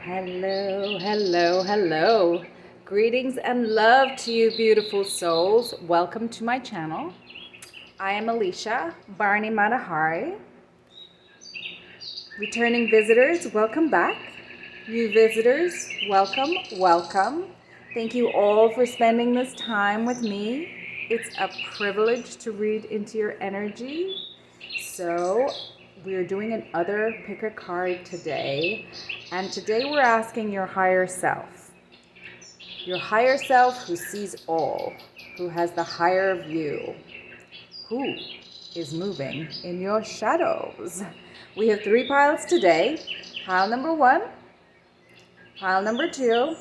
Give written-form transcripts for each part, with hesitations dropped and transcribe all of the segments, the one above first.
Hello, hello, hello. Greetings and love to you, beautiful souls. Welcome to my channel. I am Alicia Barney Matahari. Returning visitors, welcome back. New visitors, welcome, welcome. Thank you all for spending this time with me. It's a privilege to read into your energy. So we're doing another pick a card today. And today we're asking your higher self who sees all, who has the higher view, who is moving in your shadows. We have 3 piles today. Pile number 1, pile number 2,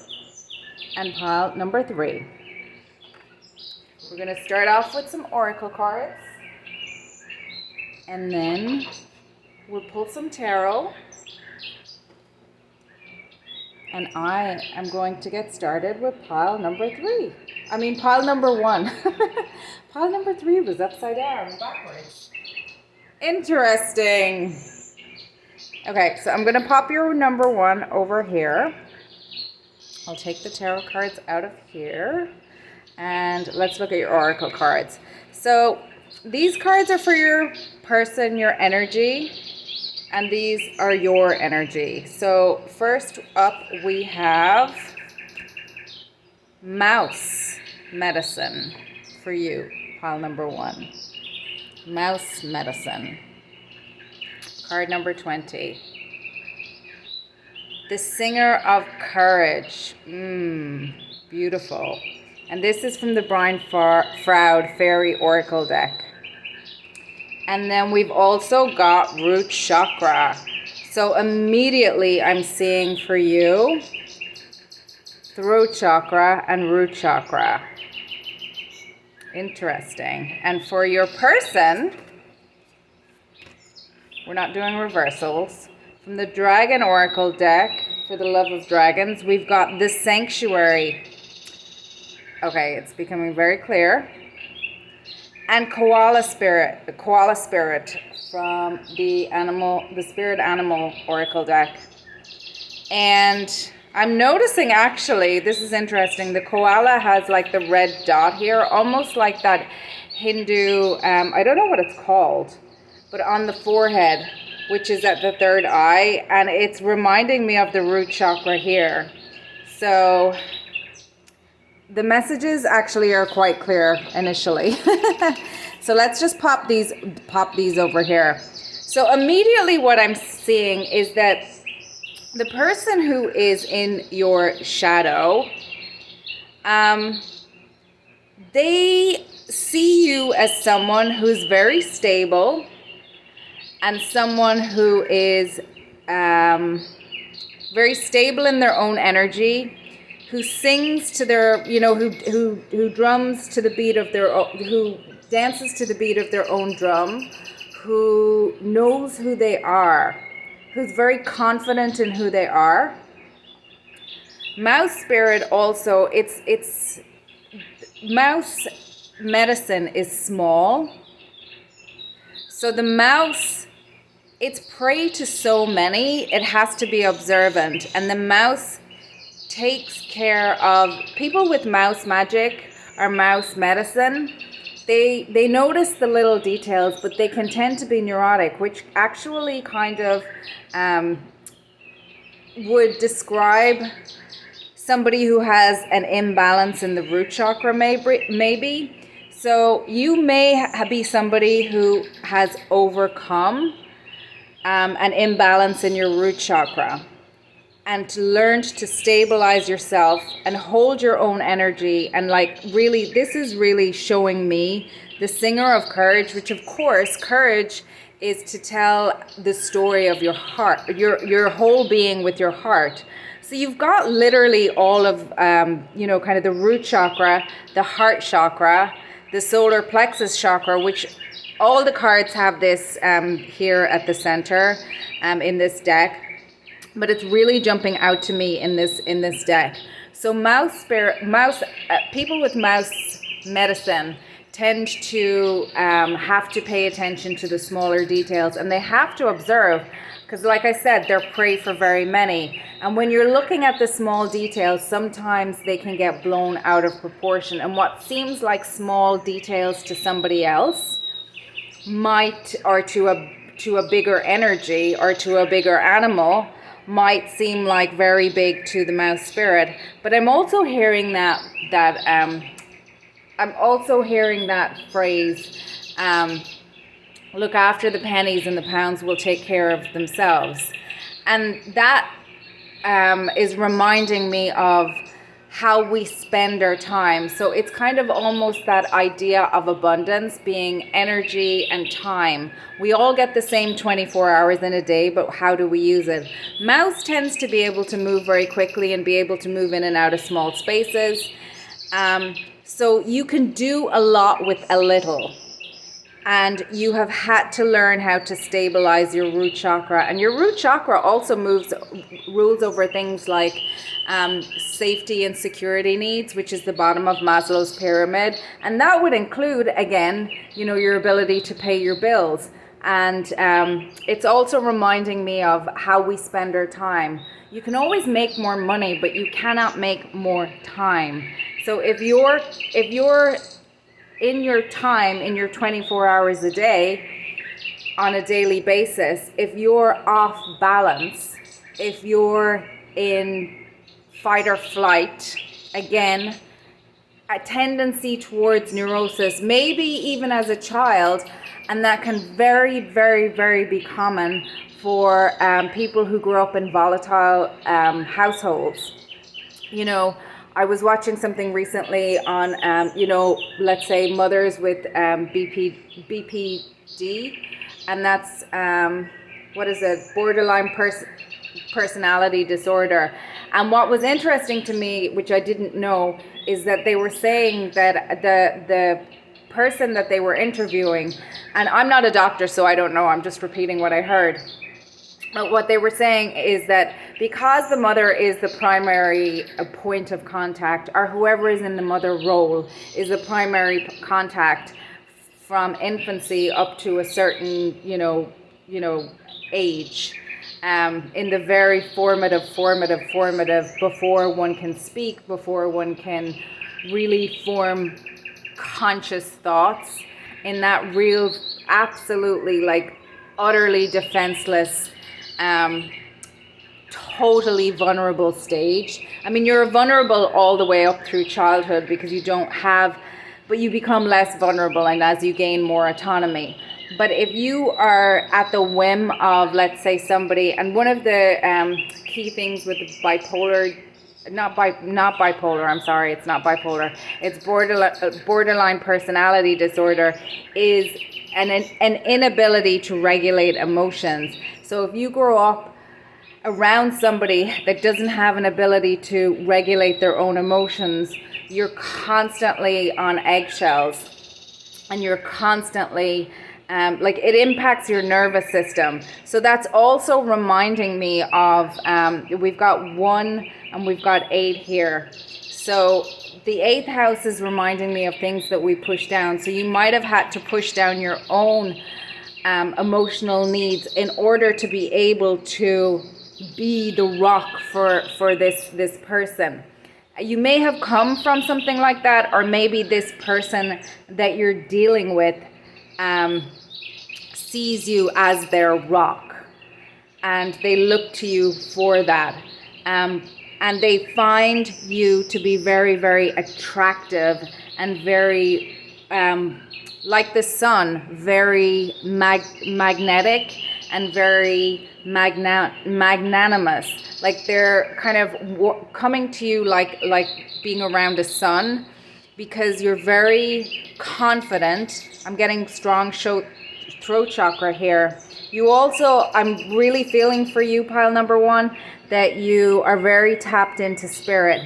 and pile number 3. We're going to start off with some oracle cards, and then we'll pull some tarot. And I am going to get started with pile number 3. Pile number 1. Pile number 3 was upside down, backwards. Interesting. Okay, so I'm going to pop your number 1 over here. I'll take the tarot cards out of here. And let's look at your oracle cards. So these cards are for your person, your energy. And these are your energy. So first up we have mouse medicine for you, pile number 1. Mouse medicine. Card number 20. The singer of courage. Beautiful. And this is from the Brian Froud Fairy Oracle deck. And then we've also got root chakra. So immediately I'm seeing for you throat chakra and root chakra. Interesting. And for your person, we're not doing reversals. From the Dragon Oracle deck, for the love of dragons, we've got the sanctuary. Okay, it's becoming very clear. And koala spirit, the koala spirit from the spirit animal oracle deck. And I'm noticing, actually, this is interesting, the koala has like the red dot here, almost like that Hindu, I don't know what it's called, but on the forehead, which is at the third eye, and it's reminding me of the root chakra here. So the messages actually are quite clear initially. So let's just pop these over here. So immediately what I'm seeing is that the person who is in your shadow, they see you as someone who's very stable and someone who is very stable in their own energy, who sings to their, who drums to the beat of who dances to the beat of their own drum, who knows who they are, who's very confident in who they are. Mouse spirit also, it's mouse medicine is small. So the mouse, it's prey to so many, it has to be observant. And the mouse takes care of people with mouse magic or mouse medicine. They notice the little details, but they can tend to be neurotic, which actually kind of would describe somebody who has an imbalance in the root chakra, maybe. So you may be somebody who has overcome an imbalance in your root chakra, and learned to stabilize yourself and hold your own energy. And really, this is really showing me the singer of courage, which of course, courage is to tell the story of your heart, your whole being with your heart. So you've got literally all of, kind of the root chakra, the heart chakra, the solar plexus chakra, which all the cards have this here at the center in this deck. But it's really jumping out to me in this deck. So people with mouse medicine tend to have to pay attention to the smaller details, and they have to observe, because like I said, they're prey for very many. And when you're looking at the small details, sometimes they can get blown out of proportion, and what seems like small details to somebody else might, or to a bigger energy or to a bigger animal, might seem like very big to the mouse spirit. But I'm also hearing that phrase, look after the pennies and the pounds will take care of themselves. And that is reminding me of how we spend our time. So it's kind of almost that idea of abundance being energy and time. We all get the same 24 hours in a day, but how do we use it? Mouse tends to be able to move very quickly and be able to move in and out of small spaces. So you can do a lot with a little. And you have had to learn how to stabilize your root chakra. And your root chakra also rules over things like safety and security needs, which is the bottom of Maslow's pyramid. And that would include, again, your ability to pay your bills. And it's also reminding me of how we spend our time. You can always make more money, but you cannot make more time. So if you're in your time, in your 24 hours a day, on a daily basis, if you're off balance, if you're in fight or flight, again, a tendency towards neurosis, maybe even as a child, and that can very, very, very be common for people who grew up in volatile households. I was watching something recently on, let's say mothers with BPD, and that's, borderline personality disorder. And what was interesting to me, which I didn't know, is that they were saying that the person that they were interviewing, and I'm not a doctor, so I don't know, I'm just repeating what I heard. But what they were saying is that because the mother is the primary point of contact, or whoever is in the mother role is the primary contact from infancy up to a certain, age, in the very formative, before one can speak, before one can really form conscious thoughts, in that real, absolutely, utterly defenseless, totally vulnerable stage. I mean, you're vulnerable all the way up through childhood because you don't have, but you become less vulnerable and as you gain more autonomy. But if you are at the whim of, let's say, somebody, and one of the key things with bipolar, not bipolar, I'm sorry, it's not bipolar, it's borderline personality disorder, is an inability to regulate emotions. So if you grow up around somebody that doesn't have an ability to regulate their own emotions, you're constantly on eggshells, and you're constantly, it impacts your nervous system. So that's also reminding me of, we've got 1 and we've got 8 here. So the 8th house is reminding me of things that we push down. So you might have had to push down your own emotional needs in order to be able to be the rock for this person. You may have come from something like that, or maybe this person that you're dealing with sees you as their rock, and they look to you for that, and they find you to be very, very attractive and very like the sun, very magnetic and very magnanimous. Like they're kind of coming to you like being around a sun, because you're very confident. I'm getting strong throat chakra here. You also, I'm really feeling for you, pile number 1, that you are very tapped into spirit.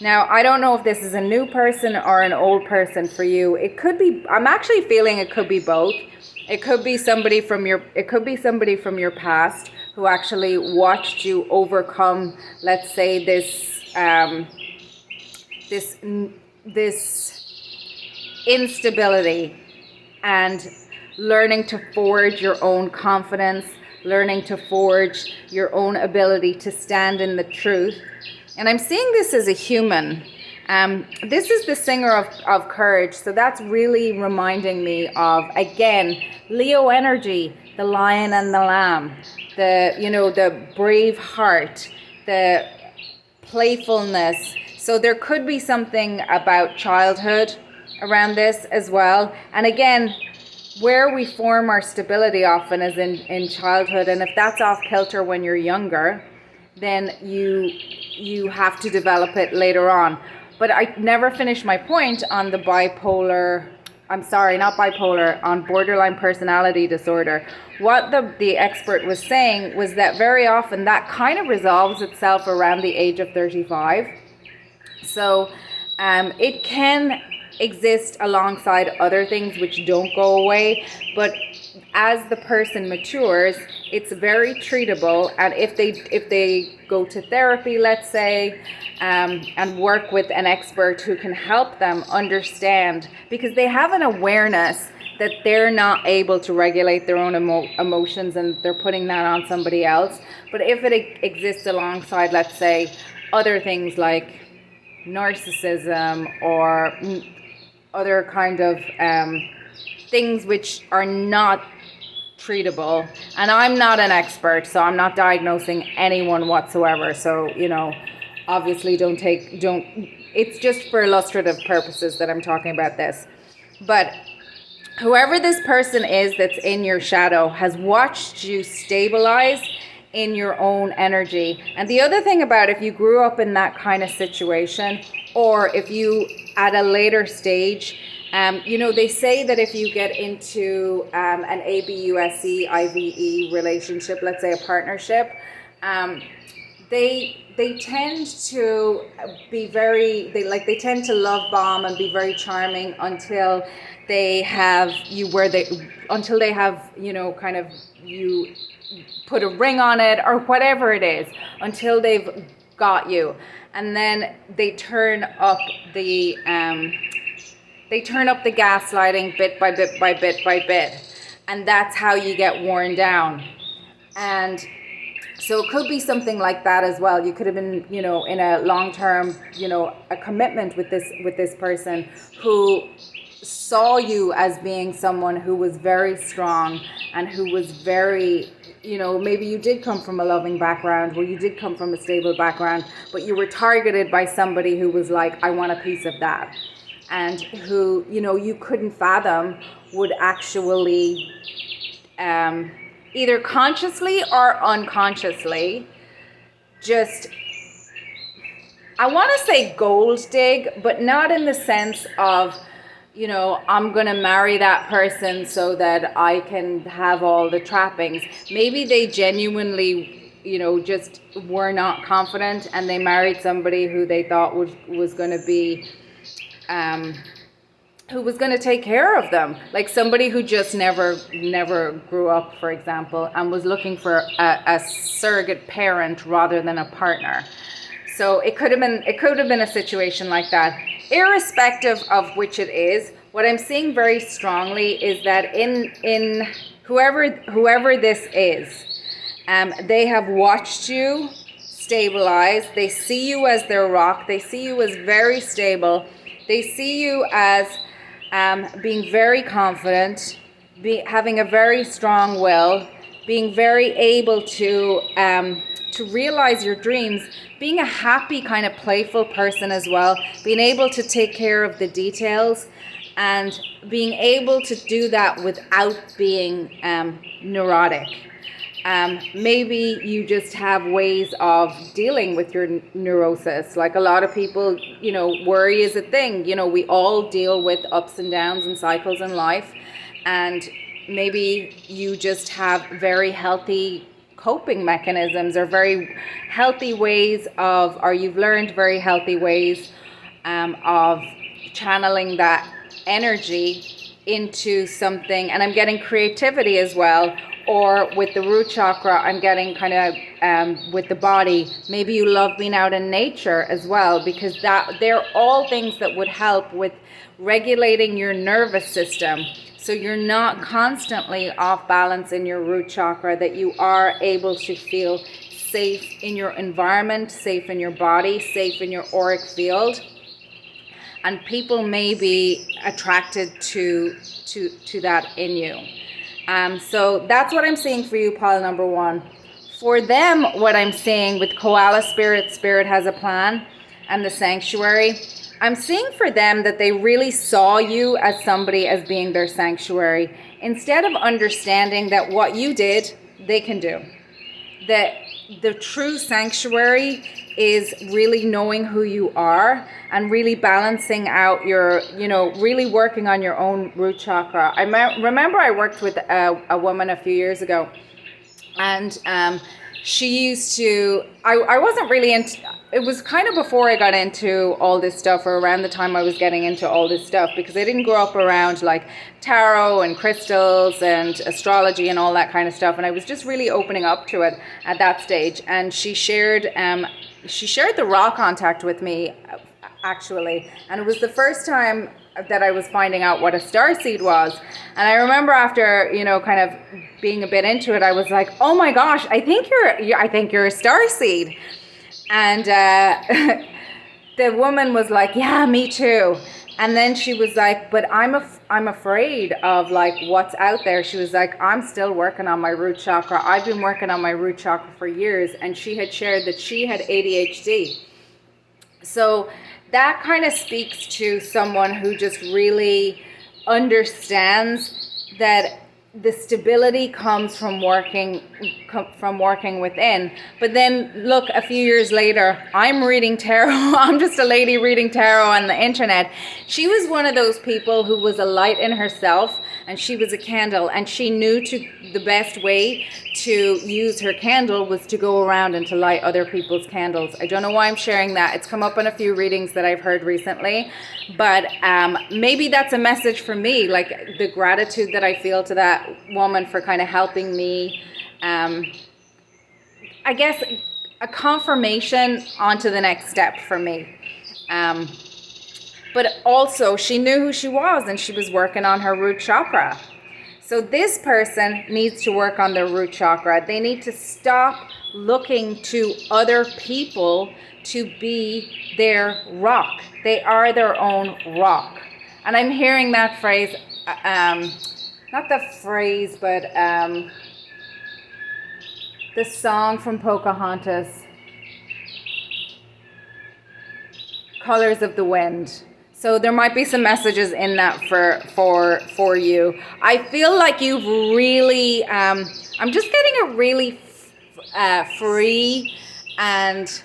Now, I don't know if this is a new person or an old person for you. It could be, I'm actually feeling it could be both. It could be somebody from your past who actually watched you overcome, let's say, this instability and learning to forge your own confidence, learning to forge your own ability to stand in the truth. And I'm seeing this as a human. This is the singer of courage. So that's really reminding me of, again, Leo energy, the lion and the lamb, the brave heart, the playfulness. So there could be something about childhood around this as well. And again, where we form our stability often is in childhood. And if that's off kilter when you're younger, then you have to develop it later on. But I never finished my point on the on borderline personality disorder. What the expert was saying was that very often that kind of resolves itself around the age of 35. So it can exist alongside other things which don't go away, but as the person matures, it's very treatable. And if they go to therapy, let's say, and work with an expert who can help them understand, because they have an awareness that they're not able to regulate their own emotions and they're putting that on somebody else. But if it exists alongside, let's say, other things like narcissism or other kind of things which are not treatable, and I'm not an expert, so I'm not diagnosing anyone whatsoever, so obviously don't it's just for illustrative purposes that I'm talking about this. But whoever this person is that's in your shadow has watched you stabilize in your own energy. And the other thing about, if you grew up in that kind of situation, or if you at a later stage, they say that if you get into an ABUSE, IVE relationship, let's say a partnership, they tend to be they tend to love bomb and be very charming until they have you put a ring on it or whatever it is, until they've got you, and then they turn up the gaslighting bit by bit by bit by bit, and that's how you get worn down. And so it could be something like that as well. You could have been, in a long-term, a commitment with this person who saw you as being someone who was very strong and who was very, maybe you did come from a loving background, or you did come from a stable background, but you were targeted by somebody who was like, I want a piece of that. And who, you couldn't fathom would actually either consciously or unconsciously just, I want to say gold dig, but not in the sense of, I'm going to marry that person so that I can have all the trappings. Maybe they genuinely, just were not confident, and they married somebody who they thought was going to be, who was going to take care of them, like somebody who just never grew up, for example, and was looking for a surrogate parent rather than a partner. So it could have been a situation like that. Irrespective of which it is, what I'm seeing very strongly is that in whoever this is, they have watched you stabilize. They see you as their rock. They see you as very stable. They see you as being very confident, having a very strong will, being very able to realize your dreams, being a happy kind of playful person as well, being able to take care of the details, and being able to do that without being neurotic. Maybe you just have ways of dealing with your neurosis. Like a lot of people, worry is a thing. We all deal with ups and downs and cycles in life. And maybe you just have very healthy coping mechanisms, or very healthy ways or you've learned very healthy ways of channeling that energy into something. And I'm getting creativity as well, or with the root chakra, I'm getting kind of with the body. Maybe you love being out in nature as well, because they're all things that would help with regulating your nervous system. So you're not constantly off balance in your root chakra, that you are able to feel safe in your environment, safe in your body, safe in your auric field. And people may be attracted to that in you. So that's what I'm seeing for you, pile number one. For them, what I'm seeing with koala spirit has a plan, and the sanctuary, I'm seeing for them that they really saw you as somebody as being their sanctuary, instead of understanding that what you did, they can do. That the true sanctuary is really knowing who you are and really balancing out your, really working on your own root chakra. I remember I worked with a woman a few years ago, and she used to, I wasn't really into, it was kind of before I got into all this stuff, or around the time I was getting into all this stuff, because I didn't grow up around like tarot and crystals and astrology and all that kind of stuff, and I was just really opening up to it at that stage. And she shared the raw contact with me, actually, and it was the first time that I was finding out what a starseed was. And I remember after, kind of being a bit into it, I was like, oh my gosh, I think you're a starseed. And the woman was like, yeah, me too. And then she was like, but I'm afraid of like what's out there. She was like, I'm still working on my root chakra. I've been working on my root chakra for years. And she had shared that she had ADHD. So that kind of speaks to someone who just really understands that the stability comes from working within. But then look, a few years later, I'm reading tarot. I'm just a lady reading tarot on the internet. She was one of those people who was a light in herself, and she was a candle, and she knew the best way to use her candle was to go around and to light other people's candles. I don't know why I'm sharing that. It's come up in a few readings that I've heard recently, but maybe that's a message for me, like the gratitude that I feel to that woman for kind of helping me, I guess, a confirmation onto the next step for me. But also she knew who she was, and she was working on her root chakra. So this person needs to work on their root chakra. They need to stop looking to other people to be their rock. They are their own rock. And I'm hearing that phrase, not the phrase, but the song from Pocahontas, Colors of the Wind. So there might be some messages in that for you. I feel like you've really, I'm just getting a really free and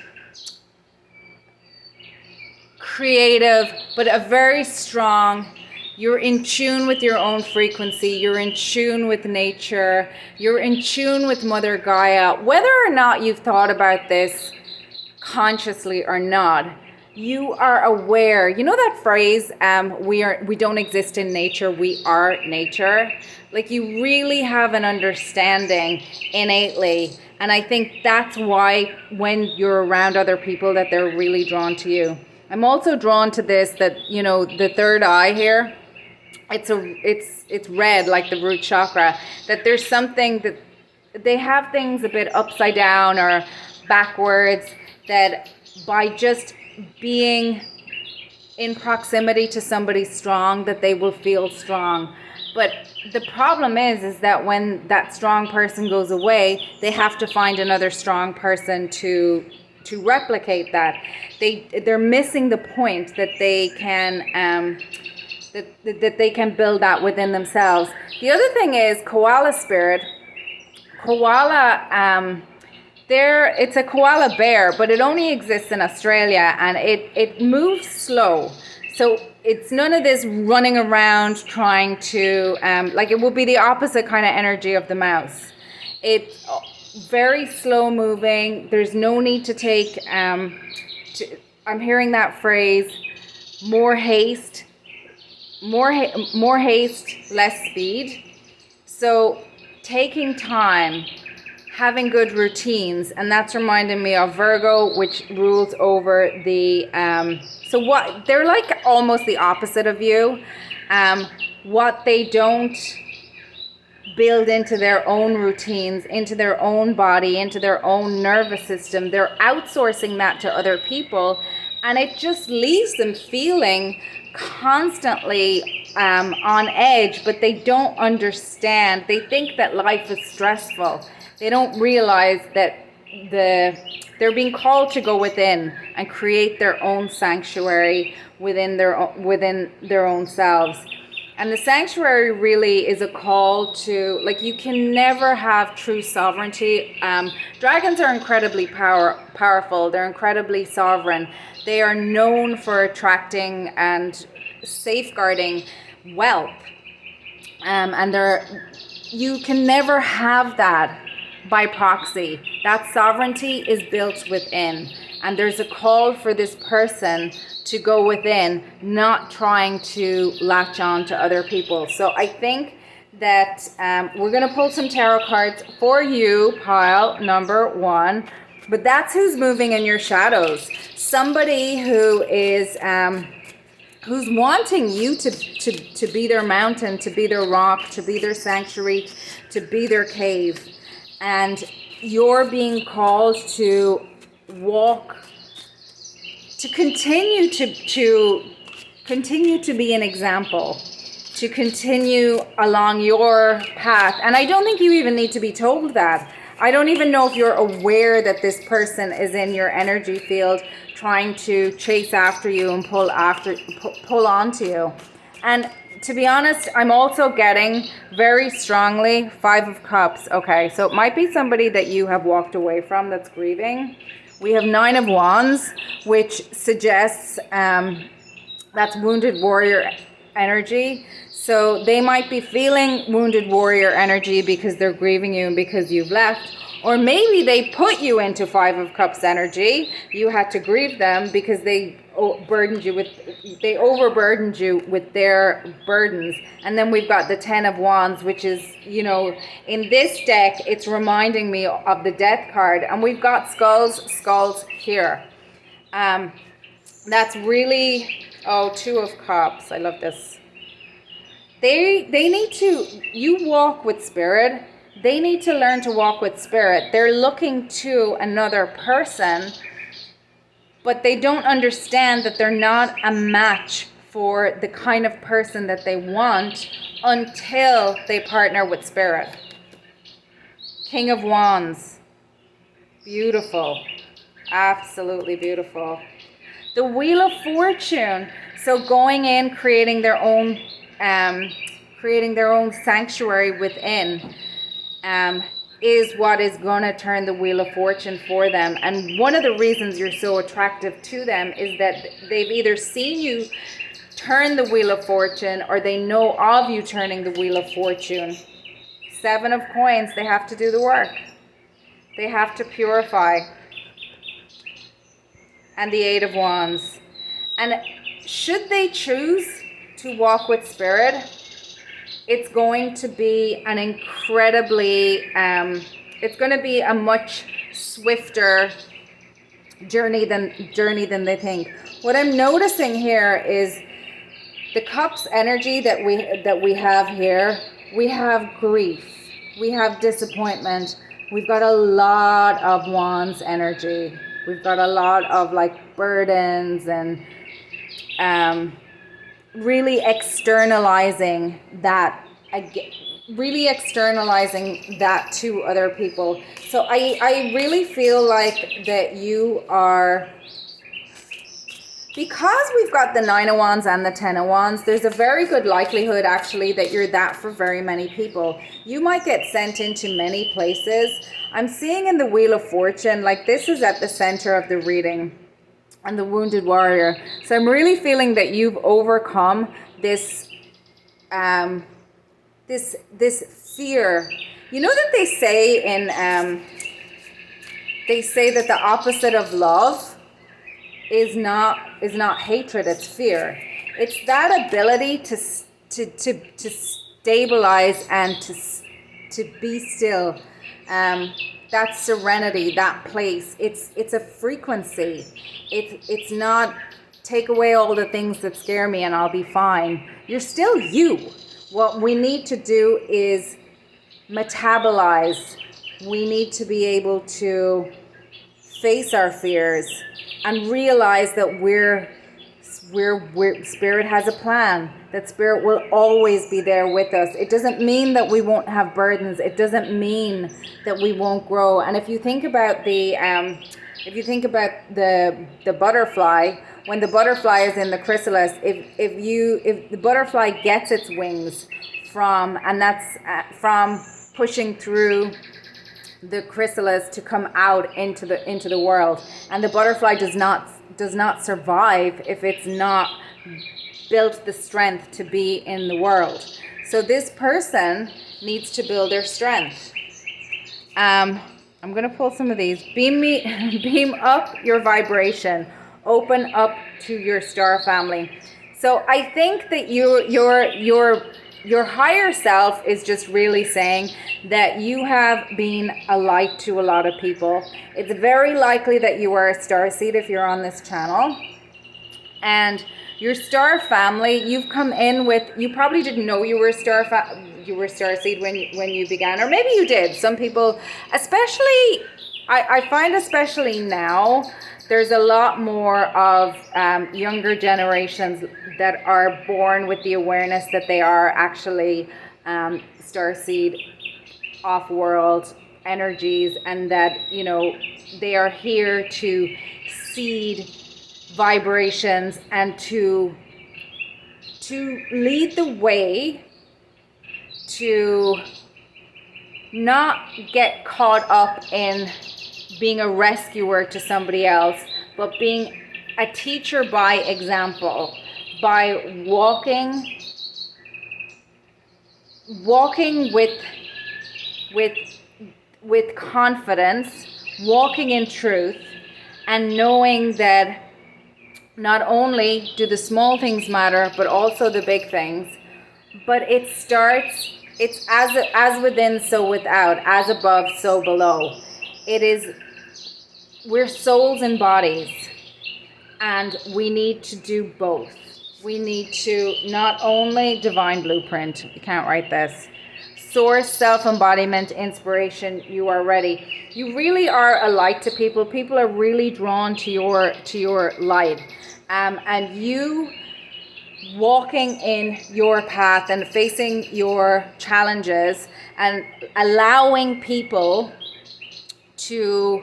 creative, but a very strong, you're in tune with your own frequency, you're in tune with nature, you're in tune with Mother Gaia. Whether or not you've thought about this consciously or not, you are aware. You know that phrase, we don't exist in nature, we are nature? Like, you really have an understanding innately. And I think that's why when you're around other people that they're really drawn to you. I'm also drawn to this, that, the third eye here, it's red, like the root chakra, that there's something that they have things a bit upside down or backwards, that by just being in proximity to somebody strong, that they will feel strong. But the problem is that when that strong person goes away, they have to find another strong person to replicate that. They're missing the point that they can that they can build that within themselves. The other thing is koala spirit. Koala, it's a koala bear, but it only exists in Australia, and it moves slow. So it's none of this running around trying to, like, it would be the opposite kind of energy of the mouse. It's very slow moving. There's no need to take, I'm hearing that phrase, more haste, less speed. So taking time, having good routines, and that's reminding me of Virgo, which rules over the so what they're like almost the opposite of you. What they don't build into their own routines, into their own body, into their own nervous system, they're outsourcing that to other people, and it just leaves them feeling constantly on edge, but they don't understand. They think that life is stressful. They don't realize that they're being called to go within and create their own sanctuary within their own selves. And the sanctuary really is a call to, like, you can never have true sovereignty. Dragons are incredibly powerful. They're incredibly sovereign. They are known for attracting and safeguarding wealth. And you can never have that by proxy. That sovereignty is built within. And there's a call for this person to go within, not trying to latch on to other people. So I think that we're going to pull some tarot cards for you, pile number 1. But that's who's moving in your shadows. Somebody who is who's wanting you to be their mountain, to be their rock, to be their sanctuary, to be their cave. And you're being called to walk, to continue to be an example, to continue along your path. And I don't think you even need to be told that. I don't even know if you're aware that this person is in your energy field trying to chase after you and pull onto you. And to be honest, I'm also getting very strongly 5 of Cups. Okay, so it might be somebody that you have walked away from that's grieving. We have 9 of Wands, which suggests that's wounded warrior energy. So they might be feeling wounded warrior energy because they're grieving you and because you've left. Or maybe they put you into 5 of Cups energy. You had to grieve them because they overburdened you with their burdens. And then we've got the 10 of Wands, which is, in this deck, it's reminding me of the Death card. And we've got skulls here. That's really, 2 of Cups. I love this. They need to, you walk with spirit. They need to learn to walk with spirit. They're looking to another person, but they don't understand that they're not a match for the kind of person that they want until they partner with spirit. King of Wands. Beautiful. Absolutely beautiful. The Wheel of Fortune. So going in, creating their own sanctuary within. Is what is going to turn the Wheel of Fortune for them. And one of the reasons you're so attractive to them is that they've either seen you turn the Wheel of Fortune or they know of you turning the Wheel of Fortune. 7 of Coins, they have to do the work. They have to purify. And the 8 of Wands. And should they choose to walk with spirit, it's going to be an incredibly, it's going to be a much swifter journey than they think. What I'm noticing here is the Cups energy that we have here. We have grief, we have disappointment. We've got a lot of Wands energy. We've got a lot of like burdens and really externalizing that to other people. So I really feel like that you are, because we've got the 9 of Wands and the 10 of Wands, there's a very good likelihood actually that you're that for very many people. You might get sent into many places. I'm seeing in the Wheel of Fortune, like this is at the center of the reading, and the Wounded Warrior. So I'm really feeling that you've overcome this this fear. You know that they say that the opposite of love is not hatred, it's fear. It's that ability to stabilize and to be still. That serenity, that place, it's a frequency. It's not take away all the things that scare me and I'll be fine. You're still you. What we need to do is metabolize. We need to be able to face our fears and realize that we're Spirit has a plan, that Spirit will always be there with us. It doesn't mean that we won't have burdens. It doesn't mean that we won't grow. And if you think about the butterfly, when the butterfly is in the chrysalis, if the butterfly gets its wings from pushing through the chrysalis to come out into the world, and the butterfly does not survive if it's not built the strength to be in the world. So this person needs to build their strength. I'm going to pull some of these. Beam up your vibration. Open up to your star family. So I think that your higher self is just really saying that you have been a light to a lot of people. It's very likely that you are a starseed if you're on this channel. And your star family, you've come in with, you probably didn't know you were a starseed when you began, or maybe you did. Some people, especially, I find especially now, there's a lot more of younger generations that are born with the awareness that they are actually starseed, off-world energies, and that, you know, they are here to seed vibrations and to lead the way, to not get caught up in being a rescuer to somebody else, but being a teacher by example, by walking with confidence, walking in truth, and knowing that not only do the small things matter, but also the big things. But it's as within, so without, as above, so below. We're souls and bodies, and we need to do both. We need to not only divine blueprint, you can't write this, source, self-embodiment, inspiration, you are ready. You really are a light to people. People are really drawn to your light. And you walking in your path and facing your challenges and allowing people to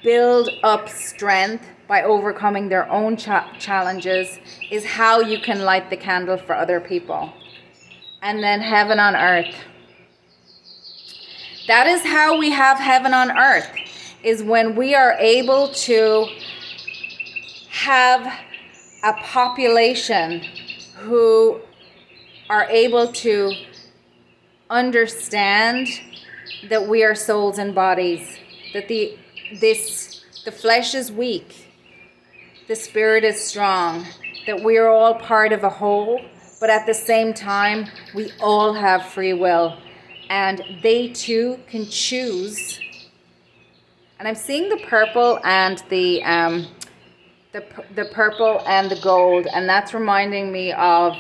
build up strength by overcoming their own challenges is how you can light the candle for other people. And then heaven on earth. That is how we have heaven on earth, is when we are able to have a population who are able to understand that we are souls and bodies, that the flesh is weak, the spirit is strong, that we are all part of a whole, but at the same time, we all have free will, and they too can choose. And I'm seeing the purple and the purple and the gold, and that's reminding me of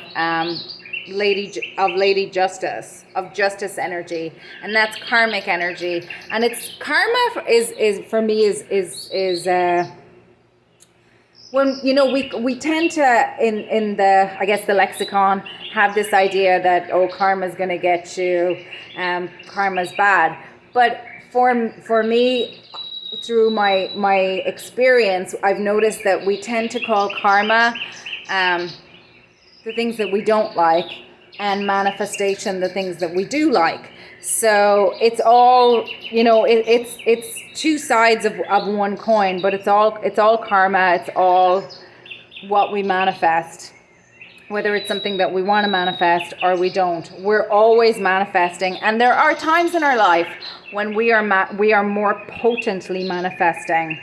Lady Justice, of justice energy, and that's karmic energy. And it's karma is for me is when, you know, we tend to in the, I guess, the lexicon have this idea that, oh, karma's going to get you, karma's bad. But for me, through my experience, I've noticed that we tend to call karma the things that we don't like, and manifestation the things that we do like. So it's all, you know, it's two sides of one coin, but it's all karma. It's all what we manifest, whether it's something that we want to manifest or we don't. We're always manifesting, and there are times in our life when we are more potently manifesting.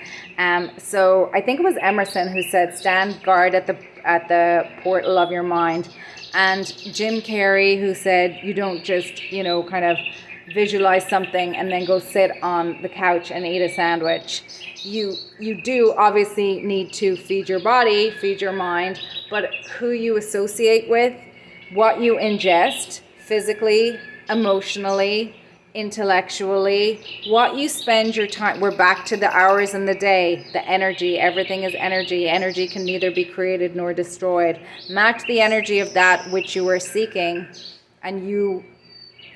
So I think it was Emerson who said, "Stand guard at the portal of your mind," and Jim Carrey who said, "You don't just, you know, kind of visualize something and then go sit on the couch and eat a sandwich. You do obviously need to feed your body, feed your mind, but who you associate with, what you ingest physically, emotionally, intellectually, what you spend your time, we're back to the hours in the day, the energy, everything is energy. Energy can neither be created nor destroyed. Match the energy of that which you are seeking, and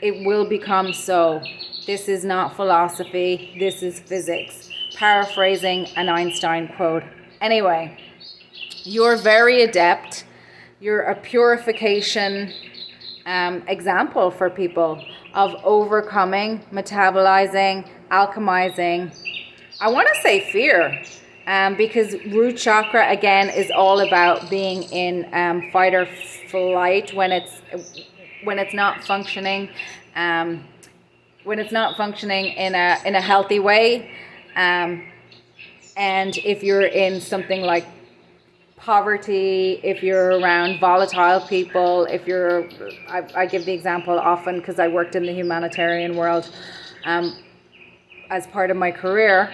it will become so. This is not philosophy, this is physics. Paraphrasing an Einstein quote. Anyway, you're very adept. You're a purification example for people of overcoming, metabolizing, alchemizing. I want to say fear, because root chakra again is all about being in fight or flight when it's not functioning, in a healthy way, and if you're in something like poverty, if you're around volatile people, I give the example often because I worked in the humanitarian world as part of my career.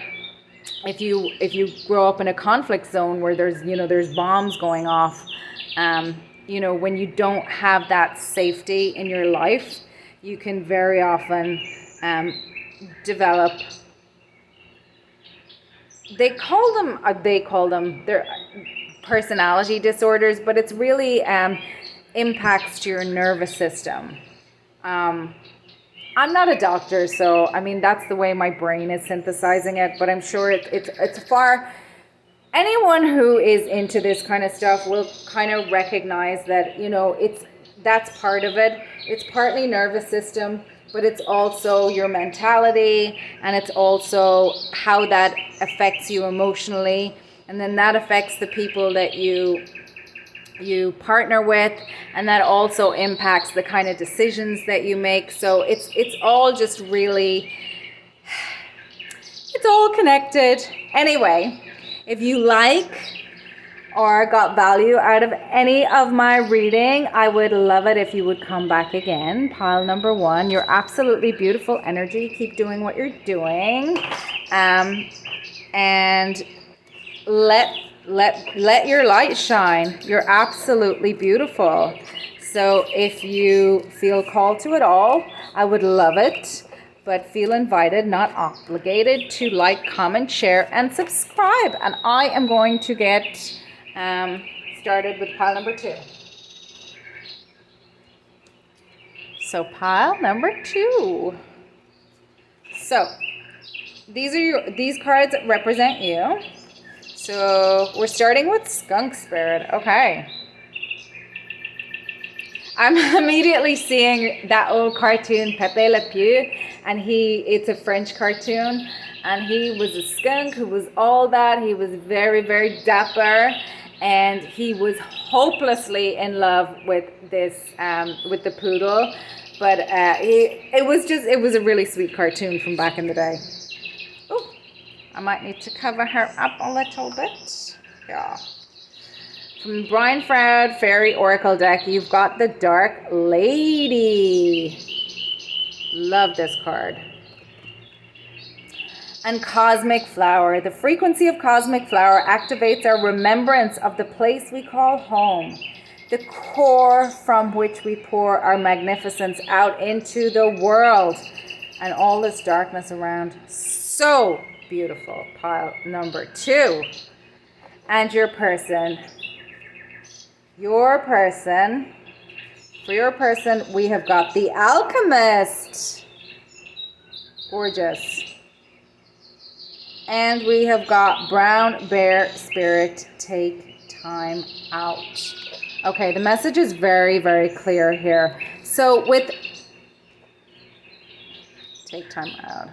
If you grow up in a conflict zone where there's bombs going off, when you don't have that safety in your life, you can very often develop. They call them their personality disorders, but it's really impacts to your nervous system. I'm not a doctor, so I mean that's the way my brain is synthesizing it, but I'm sure it's far. Anyone who is into this kind of stuff will kind of recognize that that's part of it. It's partly nervous system, but it's also your mentality, and it's also how that affects you emotionally. And then that affects the people that you partner with, and that also impacts the kind of decisions that you make. So it's all just really, it's all connected. Anyway, if you like or got value out of any of my reading, I would love it if you would come back again. Pile number 1, you're absolutely beautiful energy. Keep doing what you're doing. And let your light shine. You're absolutely beautiful. So if you feel called to it all, I would love it. But feel invited, not obligated, to like, comment, share, and subscribe. And I am going to get started with pile number 2. So pile number 2. So these cards represent you. So we're starting with Skunk Spirit. Okay. I'm immediately seeing that old cartoon, Pepe Le Pew, and it's a French cartoon, and he was a skunk who was all that. He was very, very dapper, and he was hopelessly in love with with the poodle, but it was a really sweet cartoon from back in the day. Oh, I might need to cover her up a little bit. Yeah. From Brian Froud Fairy Oracle deck, you've got the Dark Lady. Love this card. And Cosmic Flower. The frequency of Cosmic Flower activates our remembrance of the place we call home, the core from which we pour our magnificence out into the world, and all this darkness around. So beautiful. Pile number 2. And your person. For your person, we have got the Alchemist. Gorgeous. And we have got Brown Bear Spirit, take time out. Okay, the message is very, very clear here. So take time out.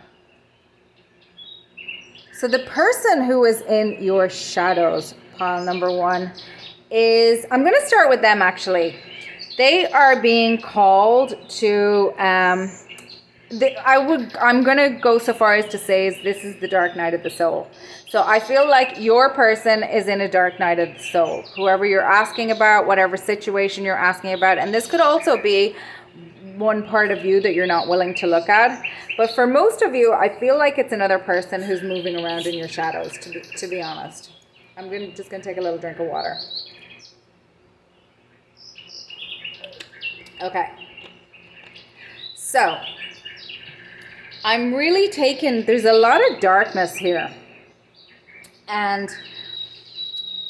So the person who is in your shadows, pile number 1, I'm going to start with them actually. They are being called to, I'm going to go so far as to say this is the dark night of the soul. So I feel like your person is in a dark night of the soul. Whoever you're asking about, whatever situation you're asking about, and this could also be one part of you that you're not willing to look at. But for most of you, I feel like it's another person who's moving around in your shadows, to be honest. I'm just gonna take a little drink of water. Okay. So, I'm really taking, there's a lot of darkness here. And,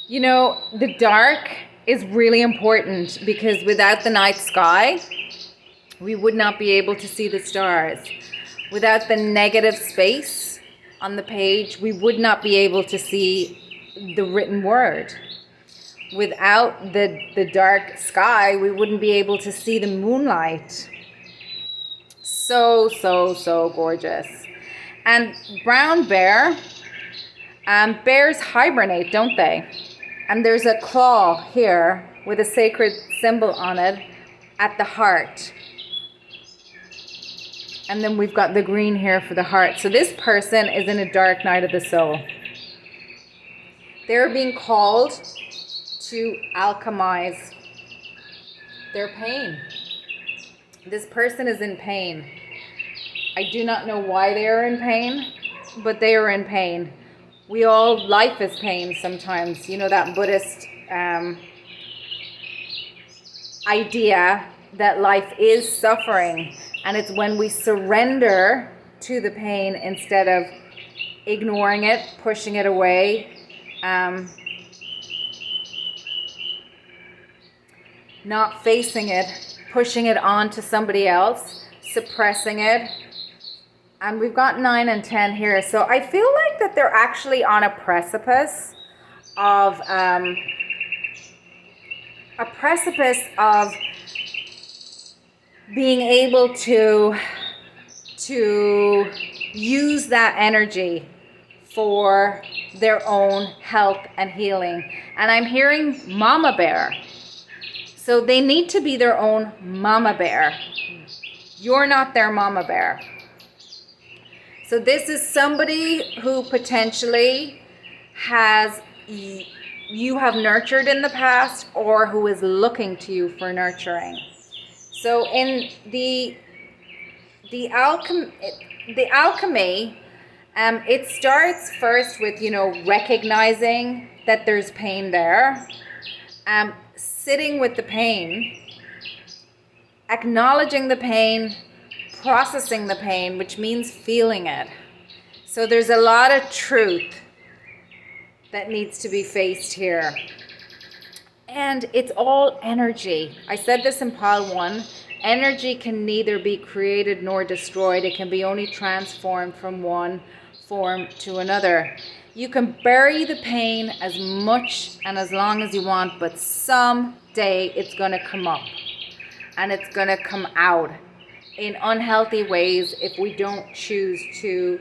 you know, the dark is really important because without the night sky, we would not be able to see the stars. Without the negative space on the page, we would not be able to see the written word. Without the dark sky, we wouldn't be able to see the moonlight. So, so, so gorgeous. And brown bear, bears hibernate, don't they? And there's a claw here with a sacred symbol on it at the heart. And then we've got the green here for the heart. So this person is in a dark night of the soul. They're being called to alchemize their pain. This person is in pain. I do not know why they are in pain, but they are in pain. Life is pain sometimes. You know, that Buddhist idea that life is suffering. And it's when we surrender to the pain instead of ignoring it, pushing it away, not facing it, pushing it on to somebody else, suppressing it. And we've got 9 and 10 here. So I feel like that they're actually on a precipice of being able to use that energy for their own health and healing. And I'm hearing mama bear. So they need to be their own mama bear. You're not their mama bear. So this is somebody who potentially you have nurtured in the past, or who is looking to you for nurturing. So in the alchemy, it starts first with, you know, recognizing that there's pain there, sitting with the pain, acknowledging the pain, processing the pain, which means feeling it. So there's a lot of truth that needs to be faced here. And it's all energy. I said this in pile 1. Energy can neither be created nor destroyed. It can be only transformed from one form to another. You can bury the pain as much and as long as you want, but someday it's going to come up. And it's going to come out in unhealthy ways if we don't choose to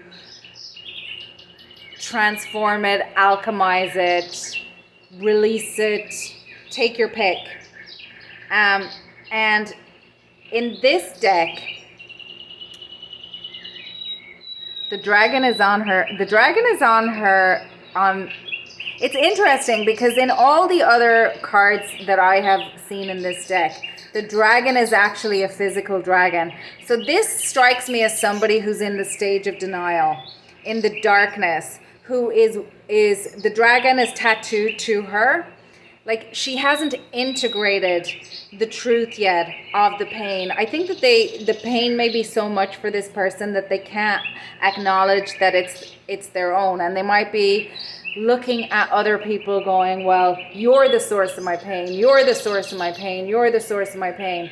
transform it, alchemize it, release it, take your pick. And in this deck, the dragon is on her. It's interesting because in all the other cards that I have seen in this deck, the dragon is actually a physical dragon. So this strikes me as somebody who's in the stage of denial, in the darkness, who is the dragon is tattooed to her. Like, she hasn't integrated the truth yet of the pain. I think that the pain may be so much for this person that they can't acknowledge that it's their own. And they might be looking at other people going, well, you're the source of my pain. You're the source of my pain. You're the source of my pain.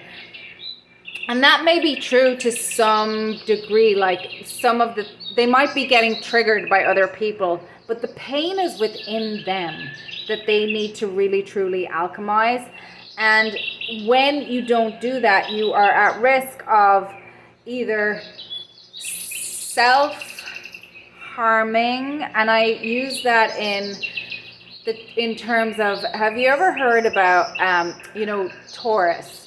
And that may be true to some degree. Like, they might be getting triggered by other people, but the pain is within them that they need to really truly alchemize. And when you don't do that, you are at risk of either self-harming, and I use that in terms of, have you ever heard about Taurus?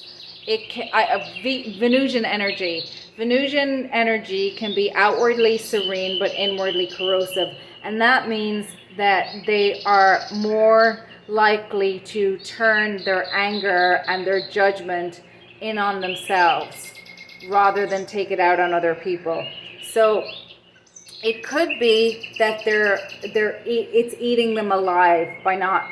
Venusian energy. Venusian energy can be outwardly serene but inwardly corrosive, and that means that they are more likely to turn their anger and their judgment in on themselves. rather than take it out on other people. So it could be that it's eating them alive by not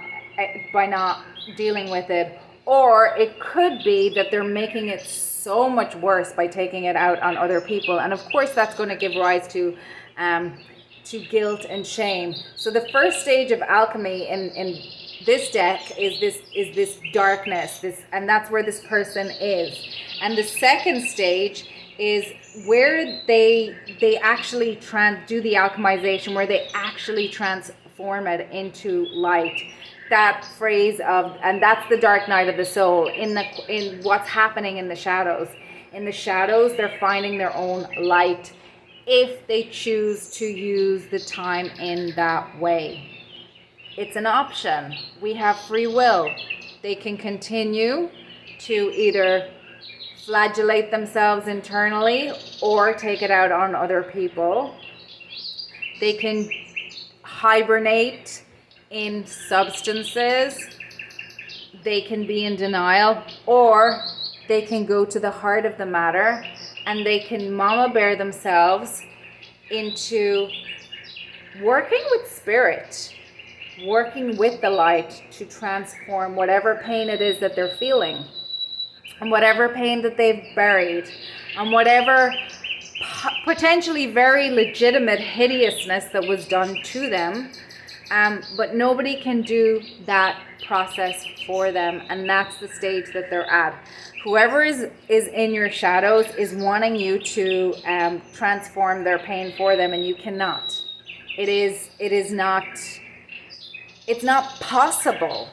dealing with it, or it could be that they're making it so much worse by taking it out on other people. And of course that's going to give rise to guilt and shame. So the first stage of alchemy in this deck is this darkness, and that's where this person is. And the second stage is where they actually do the alchemization, where they actually transform it into light. That phrase of, and that's the dark night of the soul, in what's happening in the shadows. In the shadows, they're finding their own light if they choose to use the time in that way. It's an option. We have free will. They can continue to either flagellate themselves internally or take it out on other people. They can hibernate in substances. They can be in denial, or they can go to the heart of the matter and they can mama bear themselves into working with spirit, working with the light to transform whatever pain it is that they're feeling, and whatever pain that they've buried, and whatever potentially very legitimate hideousness that was done to them. But nobody can do that process for them, and that's the stage that they're at. Whoever is in your shadows is wanting you to transform their pain for them, and you cannot. It's not possible.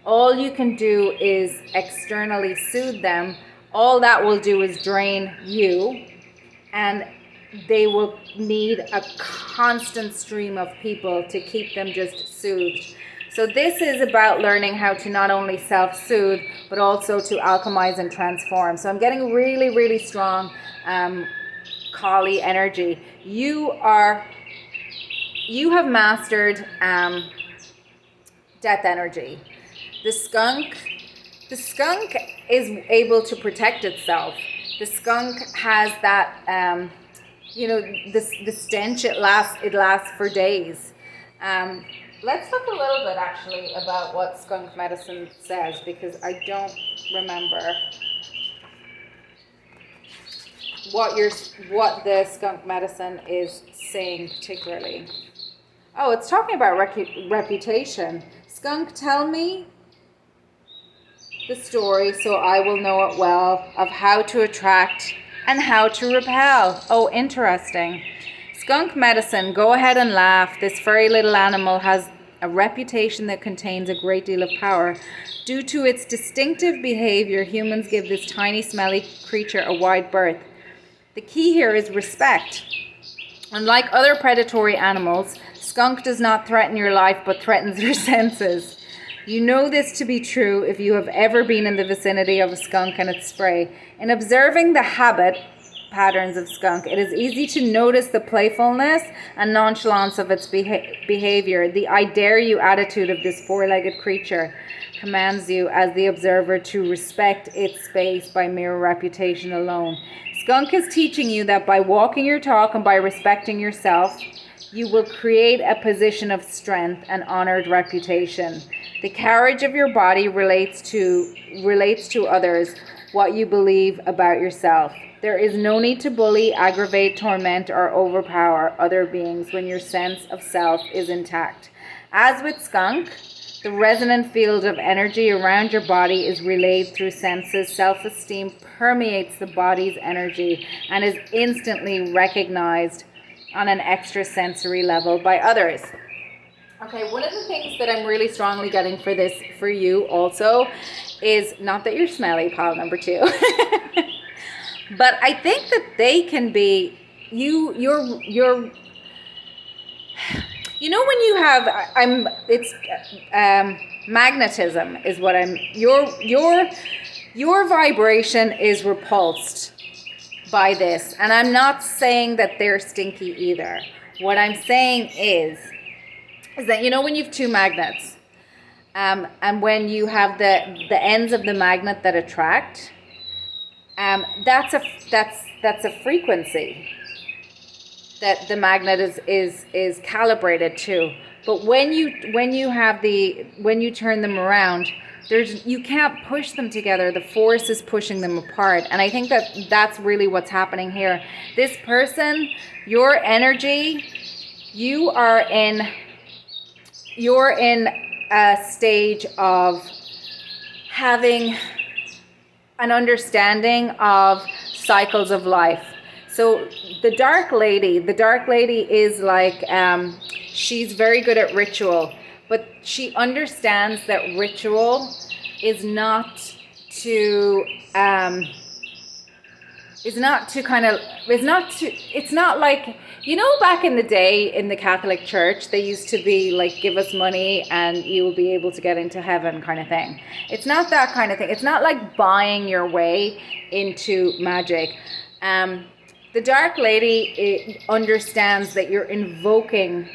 All you can do is externally soothe them. All that will do is drain you, and they will need a constant stream of people to keep them just soothed. So this is about learning how to not only self-soothe, but also to alchemize and transform. So I'm getting really, really strong Kali energy. You have mastered death energy. The skunk is able to protect itself. The skunk has that, the stench, it lasts for days. Let's look a little bit actually about what skunk medicine says, because I don't remember what the skunk medicine is saying particularly. Oh, it's talking about reputation. Skunk, tell me the story so I will know it well, of how to attract and how to repel. Oh, interesting. Skunk medicine, go ahead and laugh. This furry little animal has a reputation that contains a great deal of power. Due to its distinctive behavior, humans give this tiny, smelly creature a wide berth. The key here is respect. Unlike other predatory animals, skunk does not threaten your life but threatens your senses. You know this to be true if you have ever been in the vicinity of a skunk and its spray. In observing the habit patterns of skunk, it is easy to notice the playfulness and nonchalance of its behavior. The I dare you attitude of this four-legged creature commands you as the observer to respect its space by mere reputation alone. Skunk is teaching you that by walking your talk and by respecting yourself, you will create a position of strength and honored reputation. The carriage of your body relates to others what you believe about yourself. There is no need to bully, aggravate, torment, or overpower other beings when your sense of self is intact. As with skunk, the resonant field of energy around your body is relayed through senses. Self-esteem permeates the body's energy and is instantly recognized on an extrasensory level by others. Okay, one of the things that I'm really strongly getting for you also is, not that you're smelly, pile number 2, but I think that they can be, you're when you have, magnetism is what your vibration is repulsed by this. And I'm not saying that they're stinky either. What I'm saying is that, when you have two magnets, and when you have the ends of the magnet that attract, That's a frequency that the magnet is calibrated to. But when you turn them around, you can't push them together. The force is pushing them apart. And I think that's really what's happening here. This person, your energy, you're in a stage of having an understanding of cycles of life. So the dark lady is like, she's very good at ritual, but she understands that ritual is not like, you know, back in the day in the Catholic Church, they used to be like, give us money and you will be able to get into heaven kind of thing. It's not that kind of thing. It's not like buying your way into magic. The dark lady understands that you're invoking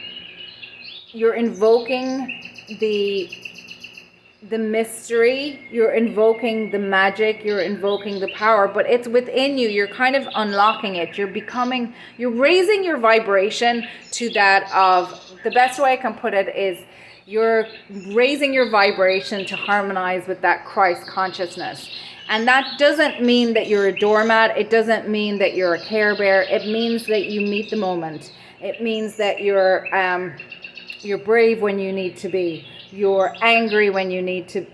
the mystery, you're invoking the magic, you're invoking the power, but it's within you. You're kind of unlocking it. You're raising your vibration to that of, the best way I can put it is, you're raising your vibration to harmonize with that Christ consciousness. And that doesn't mean that you're a doormat. It doesn't mean that you're a Care Bear. It means that you meet the moment. It means that you're brave when you need to be. You're angry when you need to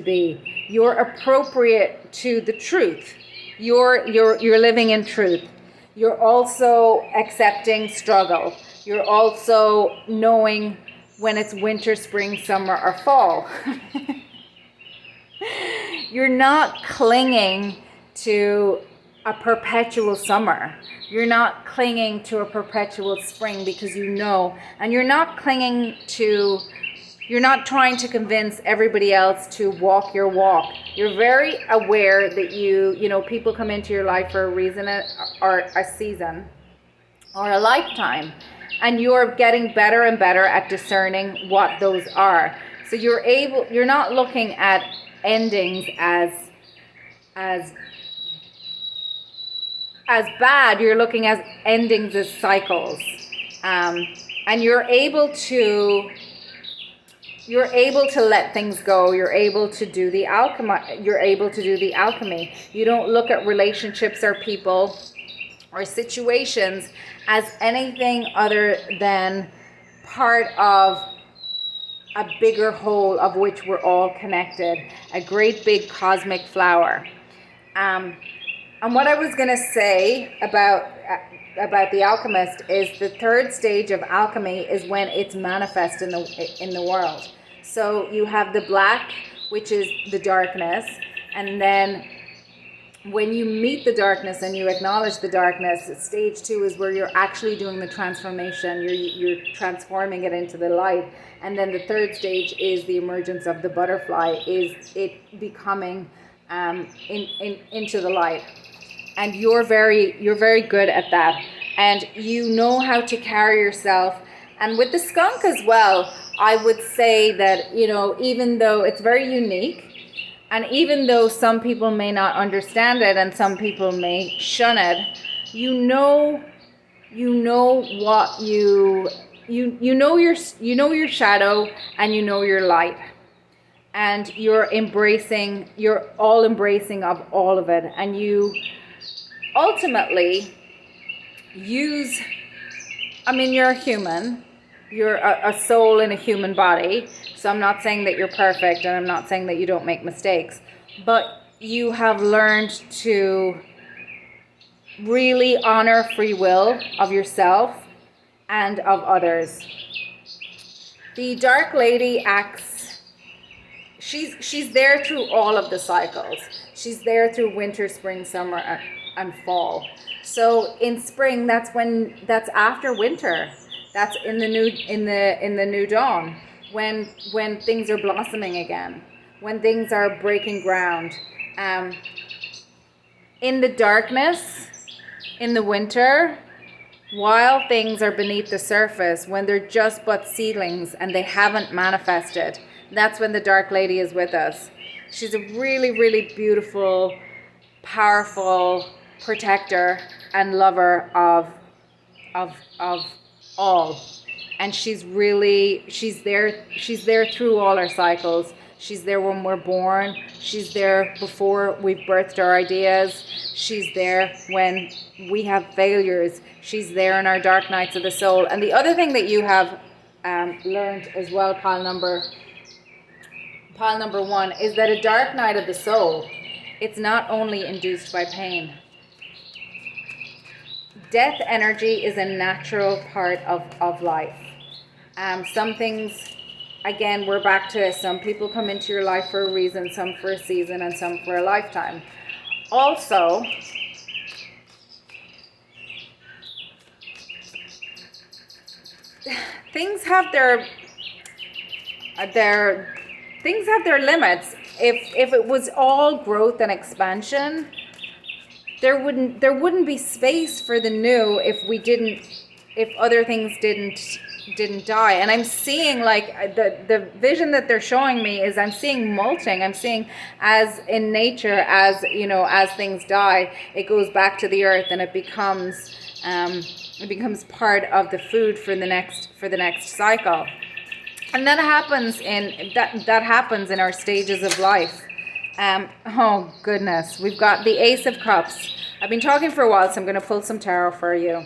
be. You're appropriate to the truth. You're living in truth. You're also accepting struggle. You're also knowing when it's winter, spring, summer, or fall. You're not clinging to a perpetual summer. You're not clinging to a perpetual spring because you know, and you're not trying to convince everybody else to walk your walk. You're very aware that you know, people come into your life for a reason or a season or a lifetime, and you're getting better and better at discerning what those are. So you're not looking at endings as bad. You're looking at endings as cycles, and you're able to let things go. You're able to do the alchemy. You don't look at relationships or people or situations as anything other than part of a bigger whole of which we're all connected, a great big cosmic flower. And what I was going to say about the alchemist is the third stage of alchemy is when it's manifest in the world. So you have the black, which is the darkness, and then when you meet the darkness and you acknowledge the darkness, stage 2 is where you're actually doing the transformation. You're transforming it into the light. And then the third stage is the emergence of the butterfly, is it becoming into the light. And you're very good at that. And you know how to carry yourself. And with the skunk as well, I would say that, you know, even though it's very unique, and even though some people may not understand it and some people may shun it, you know what you know your shadow and you know your light, and you're all embracing of all of it, and you ultimately you're a human. You're a soul in a human body. So I'm not saying that you're perfect, and I'm not saying that you don't make mistakes, but you have learned to really honor free will of yourself and of others. The dark lady acts, she's there through all of the cycles. She's there through winter, spring, summer, and fall. So in spring, that's after winter. That's in the new dawn, when things are blossoming again, when things are breaking ground. In the darkness, in the winter, while things are beneath the surface, when they're just but seedlings and they haven't manifested, that's when the dark lady is with us. She's a really, really beautiful, powerful protector and lover of all. And she's there through all our cycles. She's there when we're born. She's there before we've birthed our ideas. She's there when we have failures. She's there in our dark nights of the soul. And the other thing that you have learned as well, pile number 1, is that a dark night of the soul, it's not only induced by pain. Death energy is a natural part of life. Some things, again, we're back to this. Some people come into your life for a reason, some for a season, and some for a lifetime. Also, things have their limits. If it was all growth and expansion, there wouldn't be space for the new if other things didn't die. And I'm seeing, like, the vision that they're showing me is I'm seeing mulching. I'm seeing, as in nature, as you know, as things die, it goes back to the earth and it becomes part of the food for the next cycle. And that happens in our stages of life. Oh goodness, we've got the Ace of Cups. I've been talking for a while, so I'm going to pull some tarot for you.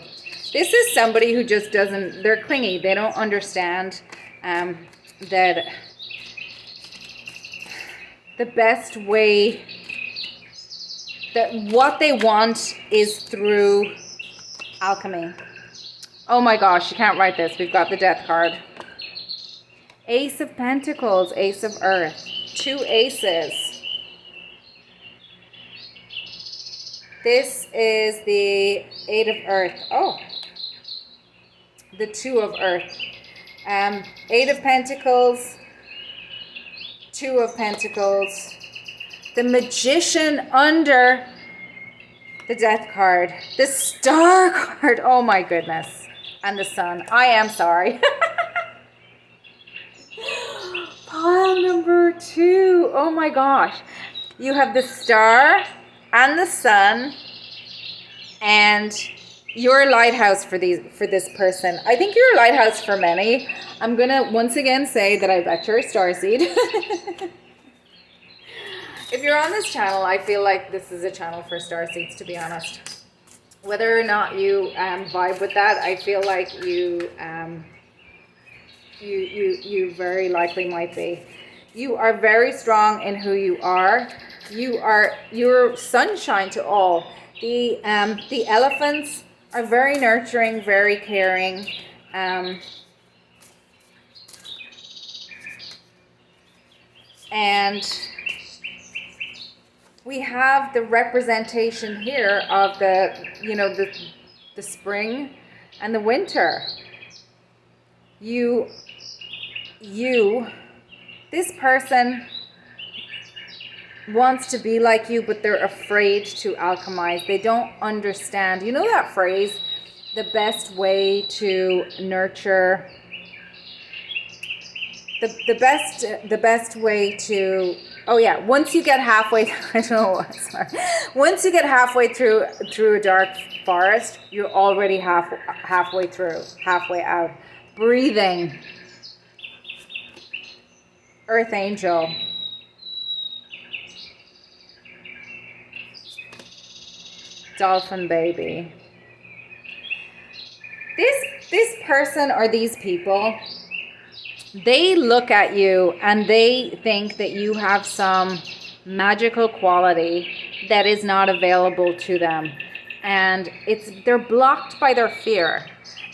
This is somebody who just doesn't, they're clingy. They don't understand that the best way, that what they want is through alchemy. Oh my gosh, you can't write this. We've got the Death card. Ace of Pentacles, Ace of Earth. 2 aces. This is the 8 of Earth. Oh, the 2 of Earth. 8 of Pentacles, 2 of Pentacles. The Magician under the Death card. The Star card. Oh my goodness. And the Sun. I am sorry. Pile number 2. Oh my gosh. You have the Star and the Sun, and you're a lighthouse for this person. I think you're a lighthouse for many. I'm gonna once again say that I bet you're a starseed. If you're on this channel, I feel like this is a channel for starseeds, to be honest. Whether or not you vibe with that, I feel like you very likely might be. You are very strong in who you are. You're sunshine to all. The elephants are very nurturing, very caring. And we have the representation here of the spring and the winter. This person wants to be like you, but they're afraid to alchemize. They don't understand. You know that phrase, the best way to nurture, the best way to, oh yeah, once you get halfway, I don't know, sorry. Once you get halfway through a dark forest, you're already halfway through, halfway out. Breathing. Earth Angel. Dolphin baby. This person or these people, they look at you and they think that you have some magical quality that is not available to them. And they're blocked by their fear.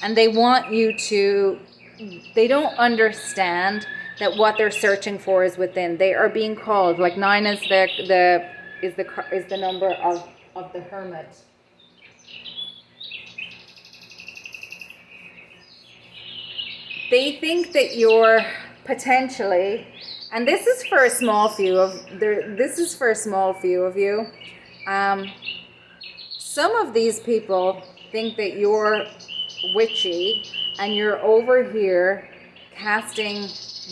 And they want you to, they don't understand that what they're searching for is within. They are being called, like 9 is the number of the Hermit. They think that you're potentially, and this is for a small few of you. Some of these people think that you're witchy and you're over here casting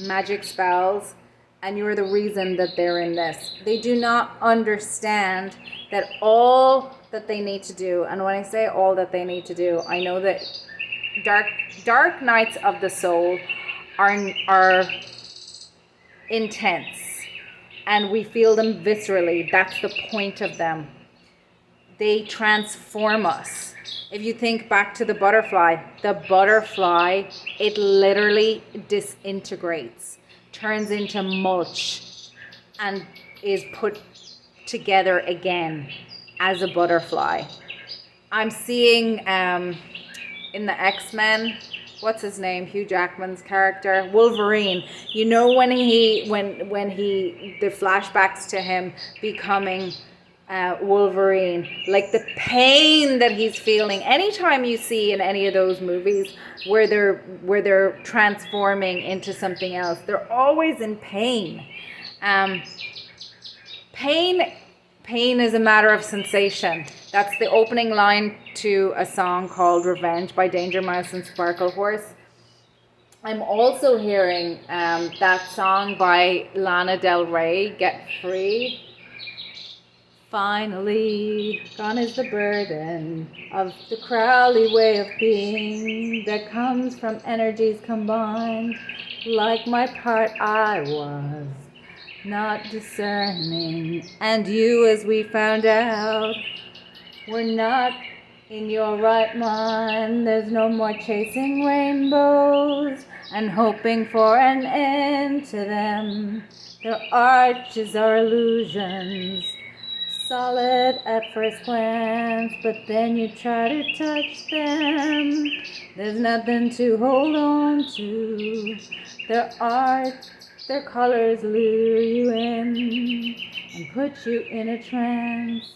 magic spells and you're the reason that they're in this. They do not understand that all that they need to do, and when I say all that they need to do, I know that dark nights of the soul are intense, and we feel them viscerally. That's the point of them. They transform us. If you think back to the butterfly, it literally disintegrates, turns into mulch, and is put together again as a butterfly. I'm seeing in the X-Men, what's his name? Hugh Jackman's character, Wolverine. You know, when the flashbacks to him becoming Wolverine, like the pain that he's feeling. Anytime you see in any of those movies where they're transforming into something else, they're always in pain. Pain is a matter of sensation. That's the opening line to a song called Revenge by Danger Mouse and Sparkle Horse. I'm also hearing that song by Lana Del Rey, Get Free. Finally, gone is the burden of the Crowley way of being that comes from energies combined. Like my part, I was not discerning, and you, as we found out, were not in your right mind. There's no more chasing rainbows and hoping for an end to them. Their arches are illusions, solid at first glance, but then you try to touch them. There's nothing to hold on to. Their art, their colors lure you in and put you in a trance.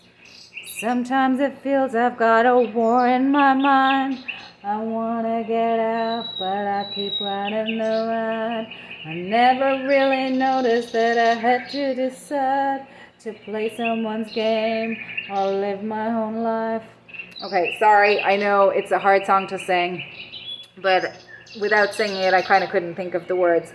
Sometimes it feels I've got a war in my mind. I wanna get out, but I keep riding the ride. I never really noticed that I had to decide to play someone's game or live my own life. Okay, sorry, I know it's a hard song to sing, but without singing it, I kind of couldn't think of the words.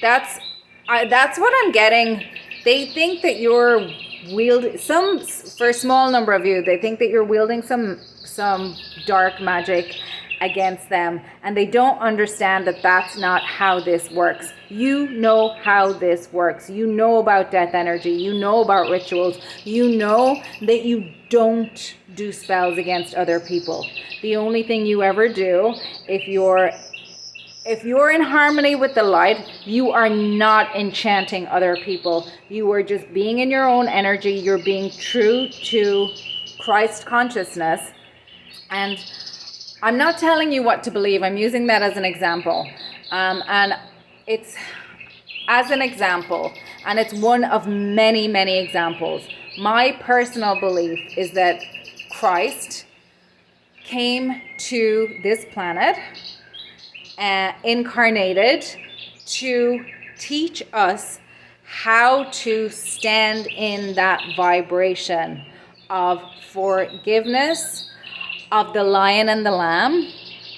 That's what I'm getting. They think that you're wielding for a small number of you, they think that you're wielding some dark magic against them, and they don't understand that that's not how this works. You know how this works. You know about death energy. You know about rituals. You know that you don't do spells against other people. The only thing you ever do, if you're in harmony with the light, you are not enchanting other people. You are just being in your own energy. You're being true to Christ consciousness. And I'm not telling you what to believe. I'm using that as an example. And it's as an example, and it's one of many, many examples. My personal belief is that Christ came to this planet, incarnated, to teach us how to stand in that vibration of forgiveness, of the lion and the lamb,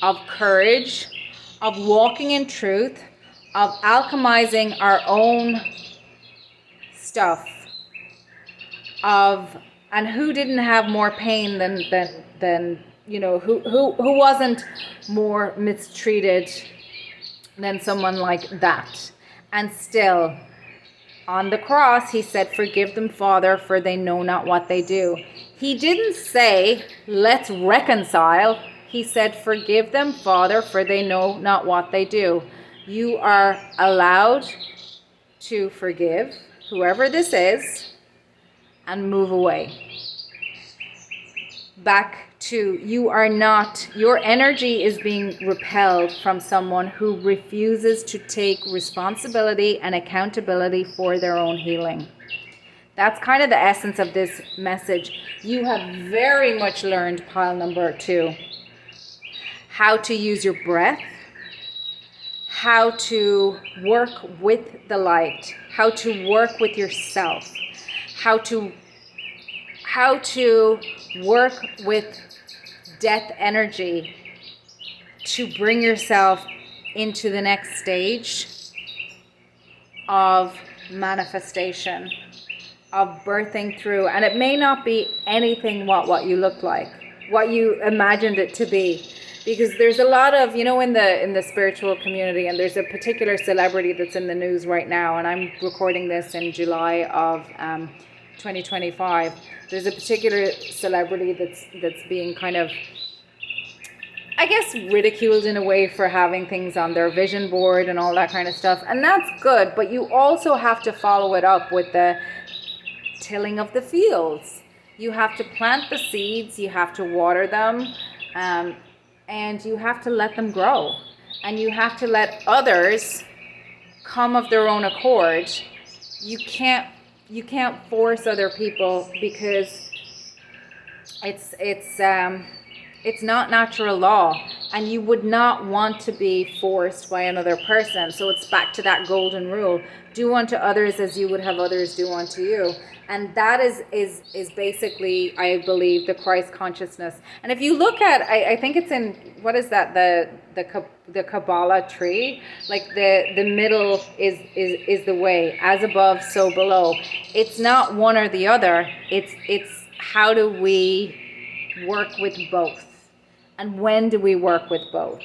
of courage, of walking in truth, of alchemizing our own stuff, and who didn't have more pain than you know, who wasn't more mistreated than someone like that. And still, on the cross, he said, "Forgive them, Father, for they know not what they do." He didn't say, "Let's reconcile." He said, "Forgive them, Father, for they know not what they do." You are allowed to forgive whoever this is and move away. Back to, you are not, your energy is being repelled from someone who refuses to take responsibility and accountability for their own healing. That's kind of the essence of this message. You have very much learned, pile number 2, how to use your breath, how to work with the light, how to work with yourself, how to work with death energy to bring yourself into the next stage of manifestation of birthing through. And it may not be anything what you look like, what you imagined it to be. Because there's a lot of, in the spiritual community, and there's a particular celebrity that's in the news right now, and I'm recording this in July of 2025. There's a particular celebrity that's being kind of, I guess, ridiculed in a way for having things on their vision board and all that kind of stuff. And that's good, but you also have to follow it up with the tilling of the fields. You have to plant the seeds, you have to water them, and you have to let them grow. And you have to let others come of their own accord. You can't force other people, because it's not natural law, and you would not want to be forced by another person. So it's back to that golden rule: do unto others as you would have others do unto you. And that is basically, I believe, the Christ consciousness. And if you look at, I think it's in, what is that, the Kabbalah tree, like the middle is the way, as above so below. It's not one or the other. It's how do we work with both, and when do we work with both,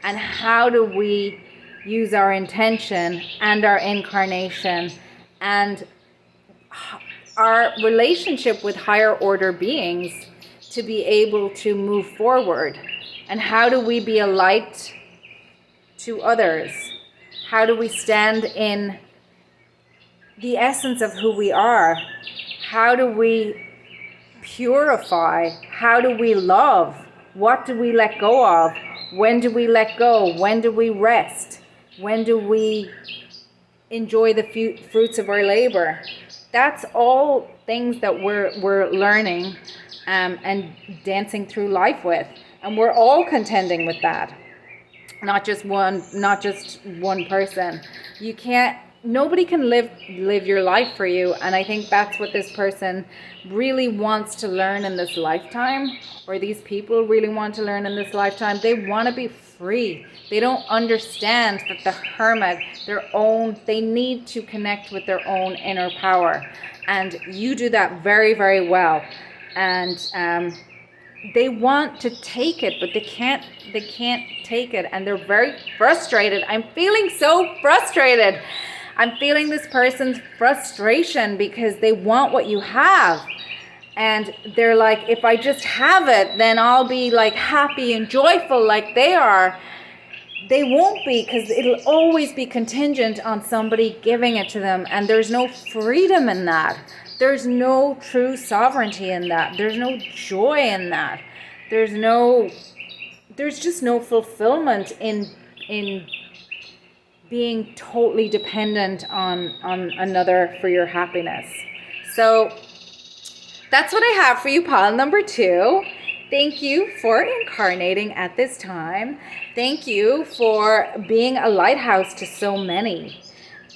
and how do we use our intention and our incarnation and our relationship with higher order beings to be able to move forward. And how do we be a light to others? How do we stand in the essence of who we are? How do we purify? How do we love? What do we let go of? When do we let go? When do we rest? When do we enjoy the fruits of our labor? That's all things that we're learning and dancing through life with. And we're all contending with that. Not just one person. Nobody can live your life for you. And I think that's what this person really wants to learn in this lifetime, or these people really want to learn in this lifetime. They want to be free. They don't understand that the hermit, they need to connect with their own inner power. And you do that very, very well. And they want to take it, but they can't take it. And they're very frustrated. I'm feeling so frustrated. I'm feeling this person's frustration because they want what you have. And they're like, if I just have it, then I'll be like happy and joyful like they are. They won't be, because it'll always be contingent on somebody giving it to them. And there's no freedom in that. There's no true sovereignty in that. There's no joy in that. There's just no fulfillment in being totally dependent on another for your happiness. So that's what I have for you, pile number 2. Thank you for incarnating at this time. Thank you for being a lighthouse to so many.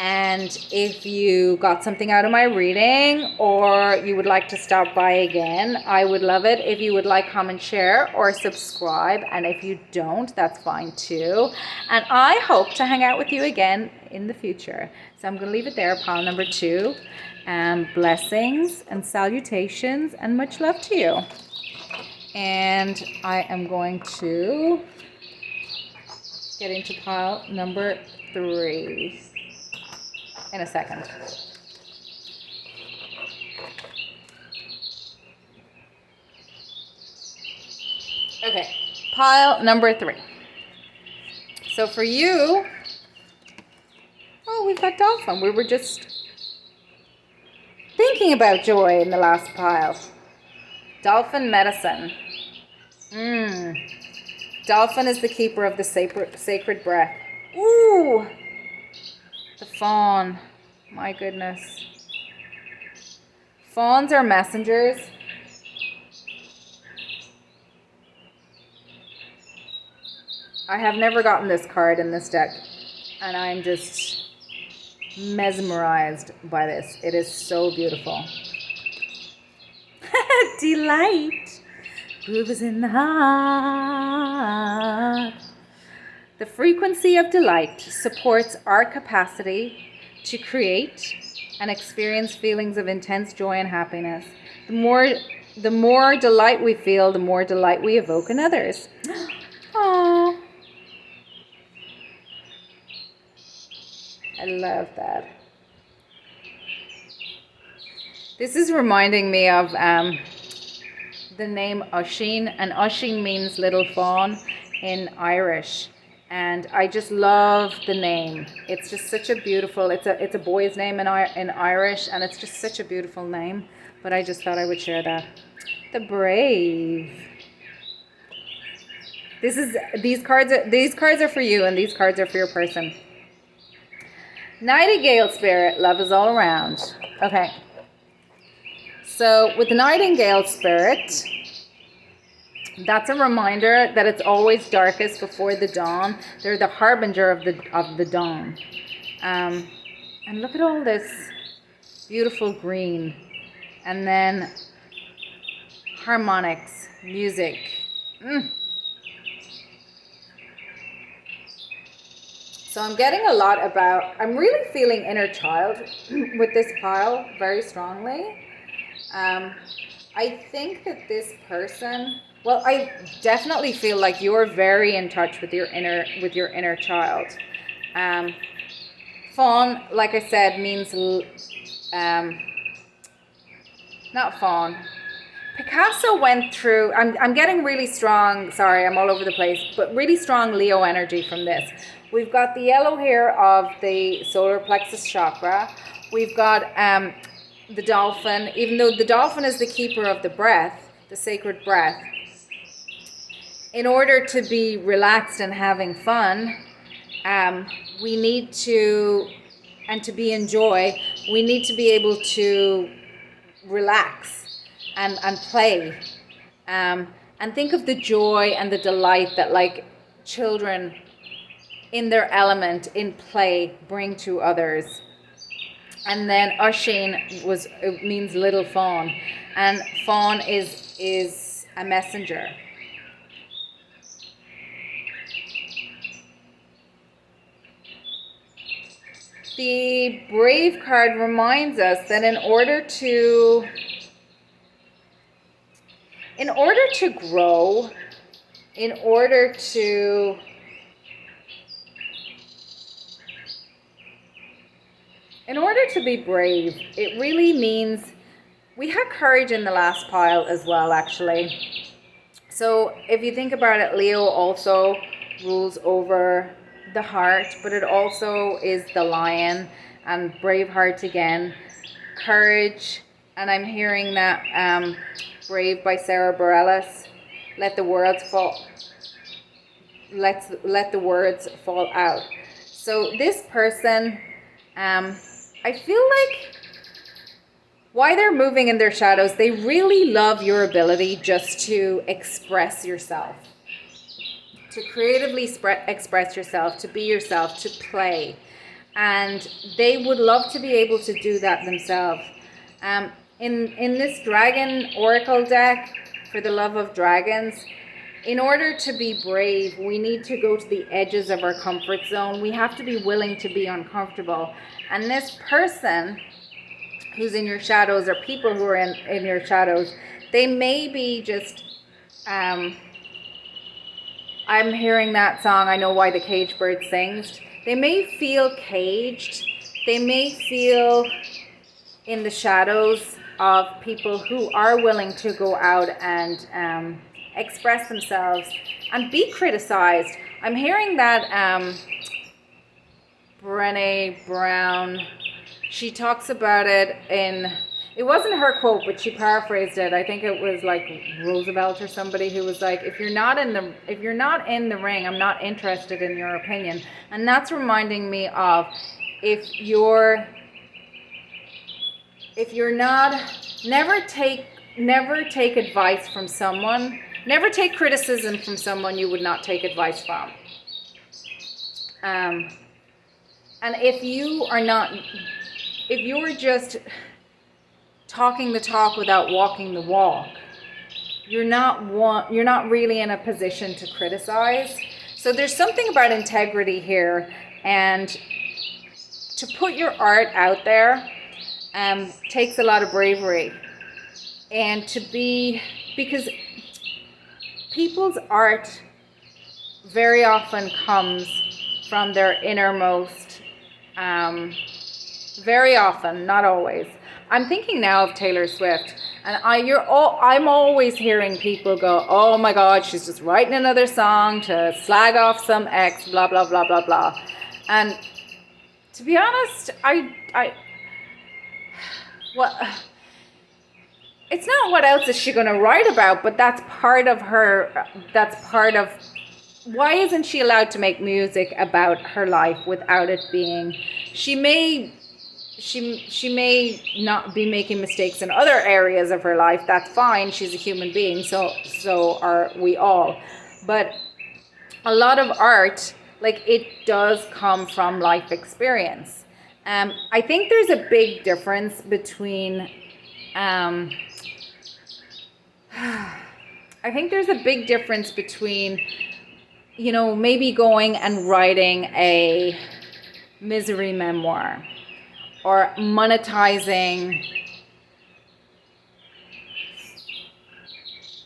And if you got something out of my reading, or you would like to stop by again, I would love it if you would like, comment, share, or subscribe. And if you don't, that's fine too. And I hope to hang out with you again in the future. So I'm going to leave it there, pile number 2. Blessings and salutations and much love to you. And I am going to get into pile number 3 in a second. Okay, pile number 3. So for you, oh, we've got dolphin. We were just thinking about joy in the last pile. Dolphin medicine. Dolphin is the keeper of the sacred breath. Ooh, the fawn. My goodness. Fawns are messengers. I have never gotten this card in this deck, and I'm just mesmerized by this. It is so beautiful. Delight. Groove is in the heart. The frequency of delight supports our capacity to create and experience feelings of intense joy and happiness. The more delight we feel, the more delight we evoke in others. Aww. I love that. This is reminding me of the name Oisín, and Oisín means little fawn in Irish. And I just love the name. It's just such a beautiful, it's a boy's name in Irish, and it's just such a beautiful name. But I just thought I would share that. The Brave. These cards are for you, and these cards are for your person. Nightingale spirit, love is all around. Okay. So with the Nightingale spirit, that's a reminder that it's always darkest before the dawn. They're the harbinger of the dawn. And look at all this beautiful green. And then harmonics, music. So I'm getting a lot about, I'm really feeling inner child with this pile very strongly. I think that this person, well, I definitely feel like you're very in touch with your inner child. Fawn, like I said, means not fawn. Picasso went through, I'm getting really strong, sorry, I'm all over the place, but really strong Leo energy from this. We've got the yellow here of the solar plexus chakra. We've got the dolphin, even though the dolphin is the keeper of the breath, the sacred breath. In order to be relaxed and having fun, we need to, and to be in joy, we need to be able to relax and play. And think of the joy and the delight that like children in their element, in play, bring to others. And then Oisín means little fawn, and fawn is a messenger. The Brave card reminds us that in order to grow, in order to be brave, it really means, we had courage in the last pile as well, actually. So if you think about it, Leo also rules over the heart, but it also is the lion, and brave heart again, courage. And I'm hearing that Brave by Sarah Bareilles, let the words fall out. So this person, I feel like why they're moving in their shadows, they really love your ability just to express yourself, to creatively express yourself, to be yourself, to play. And they would love to be able to do that themselves. In this dragon oracle deck, for the love of dragons, in order to be brave, we need to go to the edges of our comfort zone. We have to be willing to be uncomfortable. And this person who's in your shadows, or people who are in your shadows, they may be just, I'm hearing that song, I Know Why the Caged Bird Sings. They may feel caged. They may feel in the shadows of people who are willing to go out and express themselves and be criticized. I'm hearing that Brené Brown, she talks about it in, it wasn't her quote, but she paraphrased it. I think it was like Roosevelt or somebody who was like, if you're not in the ring, I'm not interested in your opinion. And that's reminding me of, if you're not, never take advice from someone, never take criticism from someone you would not take advice from. And if you're just talking the talk without walking the walk, you're not really in a position to criticize. So there's something about integrity here, and to put your art out there, takes a lot of bravery. And because people's art very often comes from their innermost, very often, not always. I'm thinking now of Taylor Swift, and I'm always hearing people go, "Oh my God, she's just writing another song to slag off some ex, blah blah blah blah blah." And to be honest, well, it's not what else is she going to write about, but that's part of her. That's part of why isn't she allowed to make music about her life without it being? She may not be making mistakes in other areas of her life. That's fine. She's a human being. So are we all. But a lot of art, like, it does come from life experience. I think there's a big difference between. I think there's a big difference between, maybe going and writing a misery memoir, or monetizing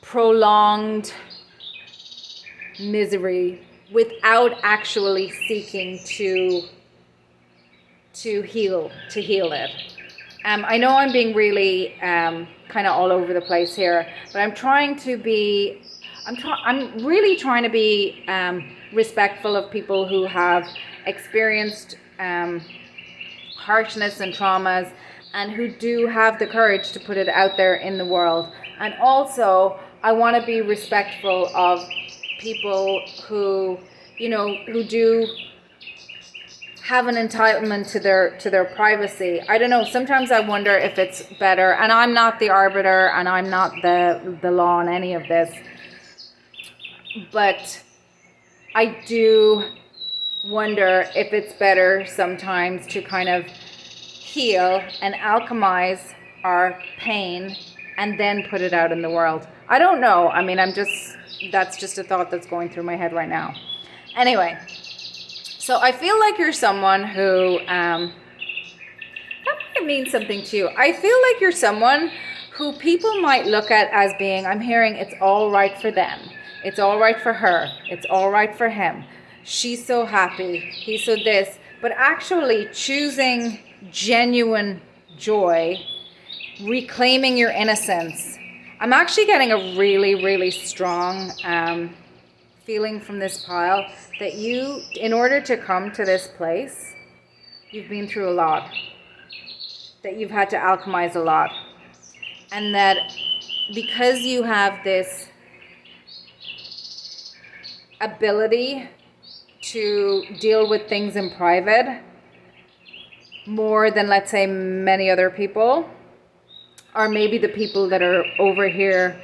prolonged misery without actually seeking to heal it. I know I'm being really kind of all over the place here, but I'm really trying to be respectful of people who have experienced harshness and traumas, and who do have the courage to put it out there in the world. And also, I want to be respectful of people who do have an entitlement to their privacy. I don't know, sometimes I wonder if it's better, and I'm not the arbiter and I'm not the law on any of this, but I do wonder if it's better sometimes to kind of heal and alchemize our pain and then put it out in the world. I don't know. I mean, that's just a thought that's going through my head right now. Anyway, so I feel like you're someone who, that might mean something to you. I feel like you're someone who people might look at as being, I'm hearing, it's all right for them. It's all right for her. It's all right for him. She's so happy. He's so this. But actually choosing genuine joy, reclaiming your innocence. I'm actually getting a really, really strong feeling from this pile that you, in order to come to this place, you've been through a lot. That you've had to alchemize a lot. And that because you have this ability to deal with things in private more than, let's say, many other people, or maybe the people that are over here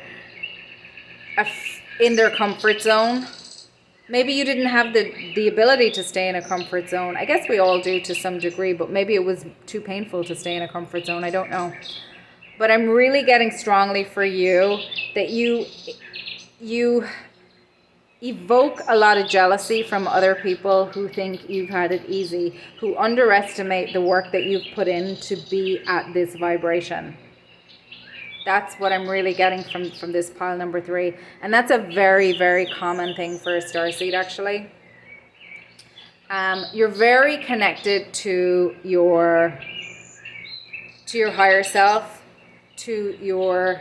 in their comfort zone. Maybe you didn't have the ability to stay in a comfort zone. I guess we all do to some degree, but maybe it was too painful to stay in a comfort zone. I don't know. But I'm really getting strongly for you that you evoke a lot of jealousy from other people who think you've had it easy, who underestimate the work that you've put in to be at this vibration. That's what I'm really getting from this pile number 3. And that's a very, very common thing for a starseed, actually. You're very connected to your higher self, to your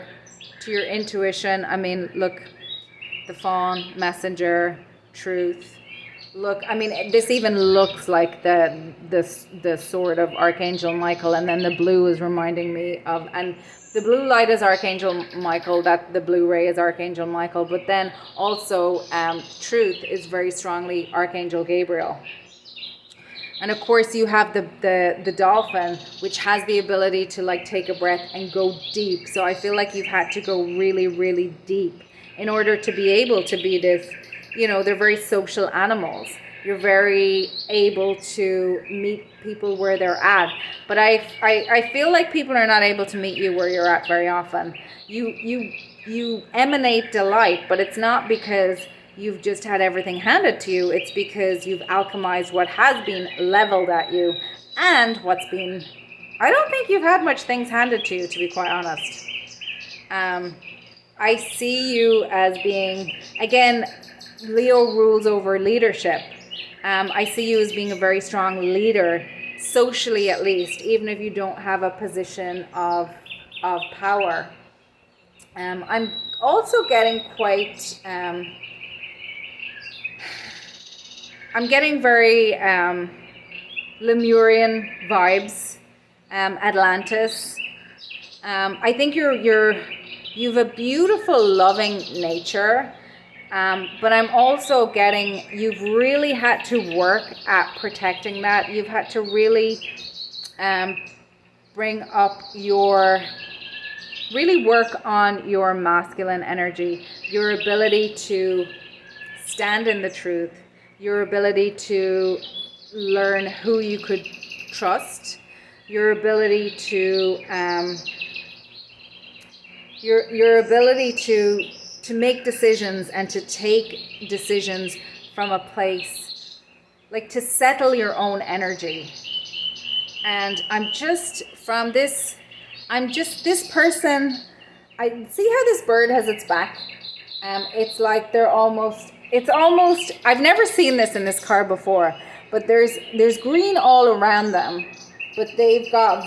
intuition. I mean, look, the fawn, messenger, truth. Look, I mean, this even looks like the sword of Archangel Michael, and then the blue is reminding me of, and the blue light is Archangel Michael, that the blue ray is Archangel Michael, but then also truth is very strongly Archangel Gabriel. And of course you have the dolphin, which has the ability to like take a breath and go deep. So I feel like you've had to go really, really deep in order to be able to be this, they're very social animals. You're very able to meet people where they're at. But I feel like people are not able to meet you where you're at very often. You emanate delight, but it's not because you've just had everything handed to you. It's because you've alchemized what has been leveled at you and what's been I don't think you've had much things handed to you, to be quite honest. I see you as being, again, Leo rules over leadership. I see you as being a very strong leader, socially at least, even if you don't have a position of power. I'm also getting quite, I'm getting very Lemurian vibes, Atlantis. I think you've a beautiful, loving nature, but I'm also getting you've really had to work at protecting that. You've had to really really work on your masculine energy, your ability to stand in the truth, your ability to learn who you could trust, your ability to your ability to make decisions and to take decisions from a place, like to settle your own energy. And this person, I see how this bird has its back. It's like it's almost, I've never seen this in this car before, but there's green all around them, but they've got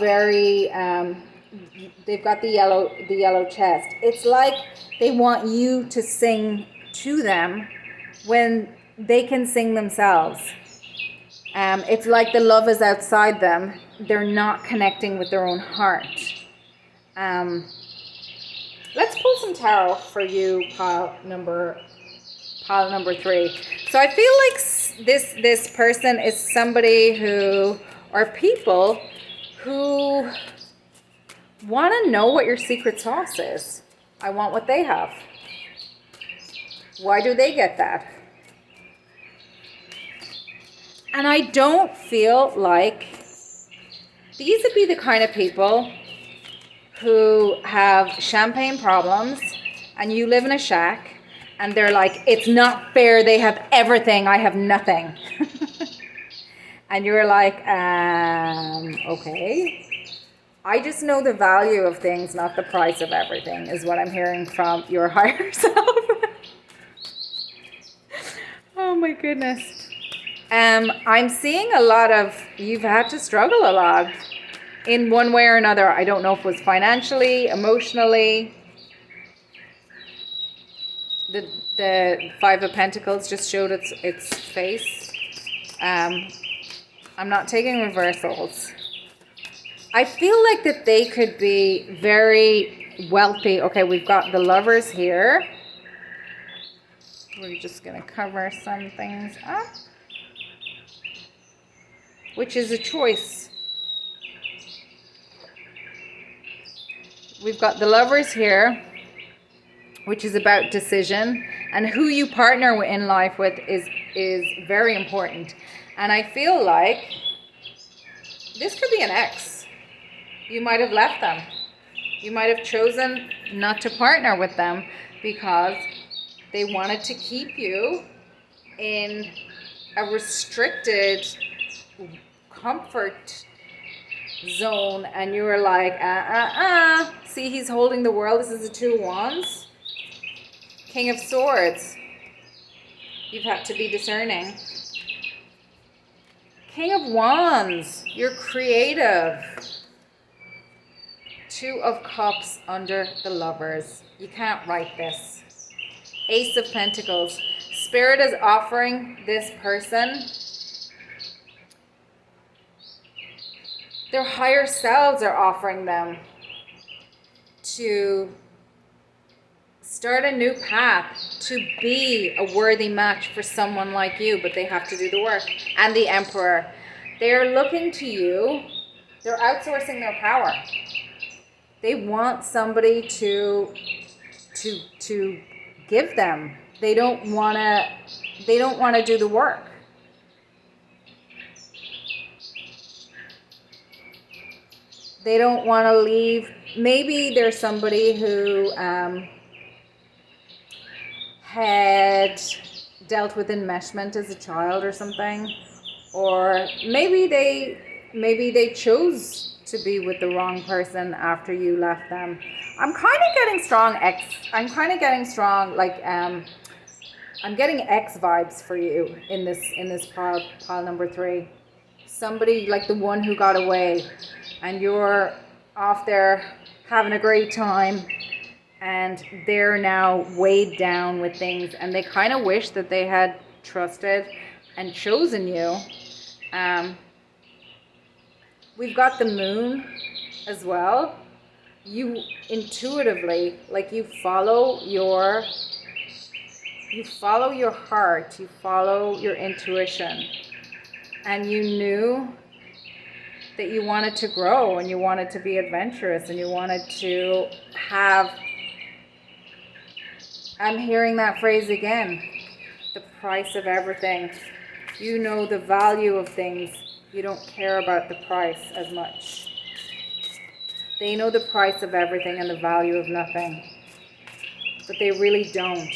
they've got the yellow chest. It's like they want you to sing to them when they can sing themselves. It's like the love is outside them. They're not connecting with their own heart. Let's pull some tarot for you, pile number 3. So I feel like this person is somebody or people who want to know what your secret sauce is. I want what they have. Why do they get that? And I don't feel like these would be the kind of people who have champagne problems and you live in a shack and they're like, it's not fair, they have everything, I have nothing. And you're like, okay. I just know the value of things, not the price of everything, is what I'm hearing from your higher self. Oh my goodness. I'm seeing a lot of, you've had to struggle a lot in one way or another. I don't know if it was financially, emotionally. The 5 of Pentacles just showed its face. I'm not taking reversals. I feel like that they could be very wealthy. Okay, we've got the Lovers here. We're just going to cover some things up, which is a choice. We've got the Lovers here, which is about decision, and who you partner in life with is very important. And I feel like this could be an ex. You might have left them. You might have chosen not to partner with them because they wanted to keep you in a restricted comfort zone, and you were like, see, he's holding the world. This is the 2 of Wands. King of Swords. You've had to be discerning. King of Wands. You're creative. 2 of Cups under the Lovers. You can't write this. Ace of Pentacles. Spirit is offering this person, their higher selves are offering them to start a new path, to be a worthy match for someone like you, but they have to do the work. And the Emperor. They are looking to you. They're outsourcing their power. They want somebody to give them. They don't want to do the work. They don't want to leave. Maybe there's somebody who had dealt with enmeshment as a child or something, or maybe they chose to be with the wrong person after you left them. I'm kind of getting strong I'm getting X vibes for you in this pile number 3. Somebody like the one who got away, and you're off there having a great time, and they're now weighed down with things, and they kind of wish that they had trusted and chosen you. We've got the moon as well. You intuitively, like you follow your heart, you follow your intuition, and you knew that you wanted to grow, and you wanted to be adventurous, and you wanted to have, I'm hearing that phrase again, the price of everything. You know the value of things. You don't care about the price as much. They know the price of everything and the value of nothing. But they really don't.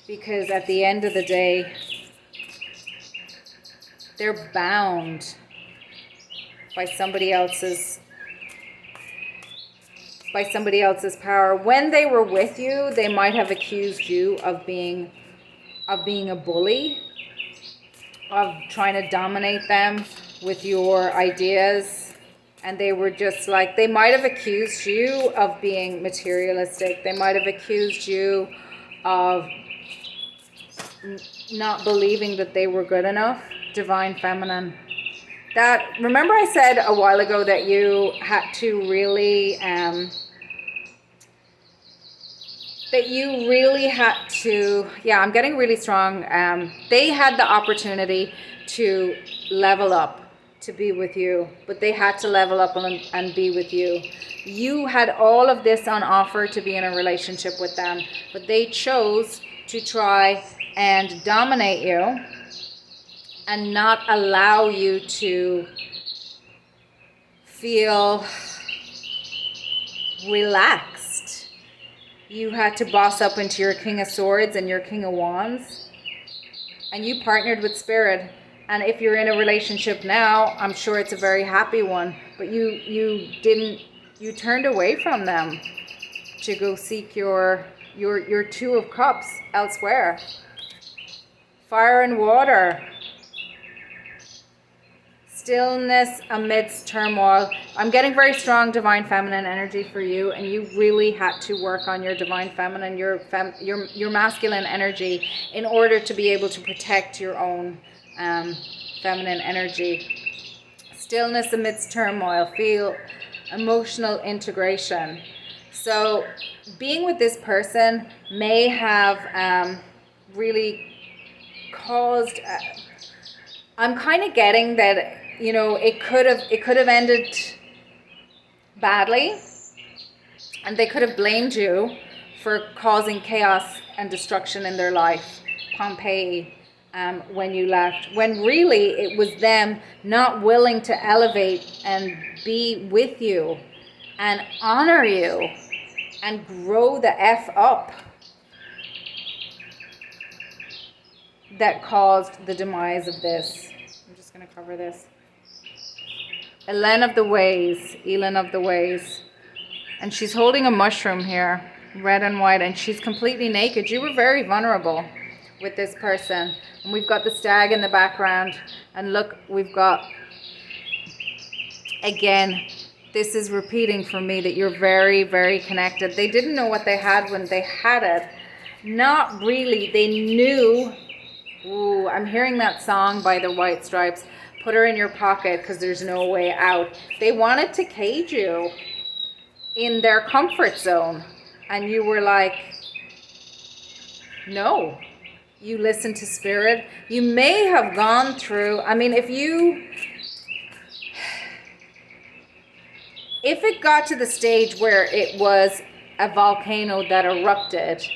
Because at the end of the day, they're bound by somebody else's power. When they were with you, they might have accused you of being a bully, of trying to dominate them with your ideas. And they were just like, they might have accused you of being materialistic. They might have accused you of not believing that they were good enough. Divine Feminine. Remember I said a while ago that you had to really, I'm getting really strong. They had the opportunity to level up, to be with you, but they had to level up and be with you. You had all of this on offer to be in a relationship with them, but they chose to try and dominate you and not allow you to feel relaxed. You had to boss up into your King of Swords and your King of Wands, and you partnered with Spirit. And if you're in a relationship now, I'm sure it's a very happy one, but you turned away from them to go seek your Two of Cups elsewhere. Fire and water. Stillness amidst turmoil. I'm getting very strong Divine Feminine energy for you, and you really had to work on your Divine Feminine, your masculine energy, in order to be able to protect your own feminine energy. Stillness amidst turmoil. Feel emotional integration. So being with this person may have really caused, I'm kind of getting that, you know, it could have ended badly, and they could have blamed you for causing chaos and destruction in their life. Pompeii, when you left, when really it was them not willing to elevate and be with you and honor you and grow the F up, that caused the demise of this. I'm just going to cover this. Elin of the Ways. And she's holding a mushroom here, red and white, and she's completely naked. You were very vulnerable with this person. And we've got the stag in the background. And look, we've got, again, this is repeating for me that you're very, very connected. They didn't know what they had when they had it. Not really. They knew. Ooh, I'm hearing that song by the White Stripes. Put her in your pocket because there's no way out. They wanted to cage you in their comfort zone. And you were like, no. You listened to Spirit. You may have gone through, I mean, if it got to the stage where it was a volcano that erupted,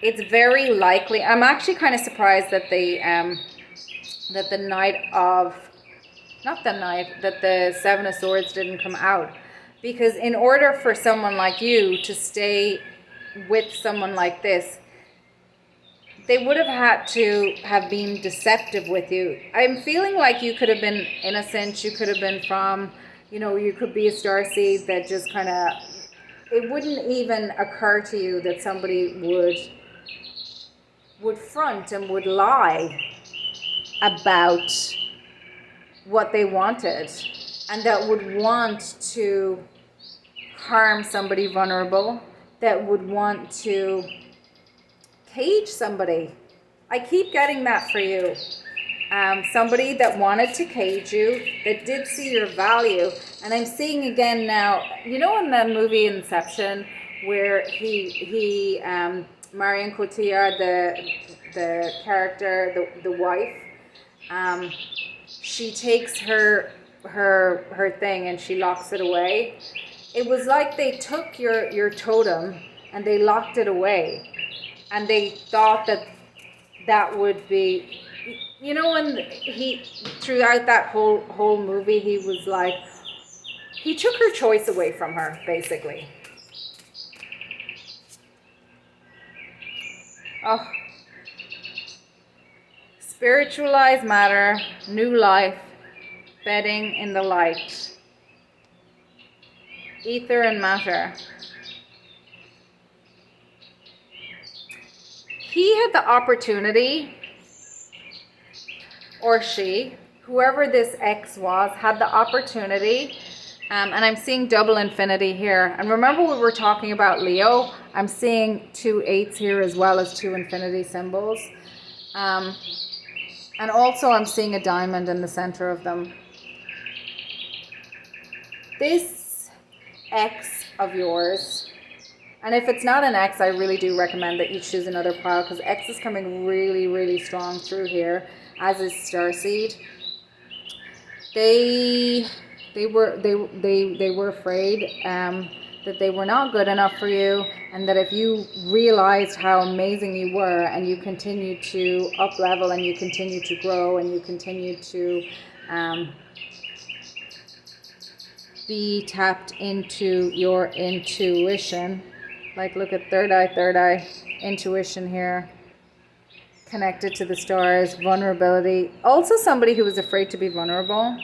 it's very likely, I'm actually kind of surprised that the Seven of Swords didn't come out. Because in order for someone like you to stay with someone like this, they would have had to have been deceptive with you. I'm feeling like you could have been innocent. You could have been from You know, you could be a starseed that just kind of, it wouldn't even occur to you that somebody would front and would lie about what they wanted, and that would want to harm somebody vulnerable, that would want to cage somebody. I keep getting that for you. Somebody that wanted to cage you, that did see your value. And I'm seeing again now, you know, in the movie Inception, where Marion Cotillard, the character, the wife, she takes her thing and she locks it away. It was like they took your totem and they locked it away, and they thought that would be, you know, when he, throughout that whole movie, he was like, he took her choice away from her, basically. Oh. Spiritualized matter, new life, bedding in the light. Ether and matter. He had the opportunity, or she, whoever this ex was, had the opportunity, and I'm seeing double infinity here. And remember we were talking about Leo? I'm seeing 2 8s here as well as 2 infinity symbols. And also I'm seeing a diamond in the center of them. This ex of yours, and if it's not an X, I really do recommend that you choose another pile, because X is coming really, really strong through here, as is Starseed. They were afraid that they were not good enough for you, and that if you realized how amazing you were, and you continued to up level, and you continued to grow, and you continued to be tapped into your intuition. Like, look at third eye, intuition here, connected to the stars, vulnerability. Also somebody who was afraid to be vulnerable.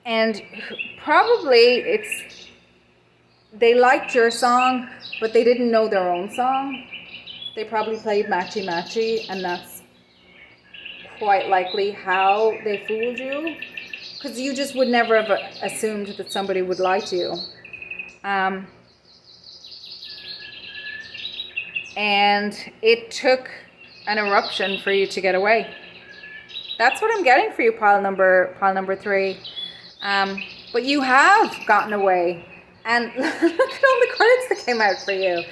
And probably they liked your song, but they didn't know their own song. They probably played matchy matchy, and that's quite likely how they fooled you, because you just would never have assumed that somebody would lie to you. And it took an eruption for you to get away. That's what I'm getting for you, pile number 3. But you have gotten away. And look at all the cards that came out for you.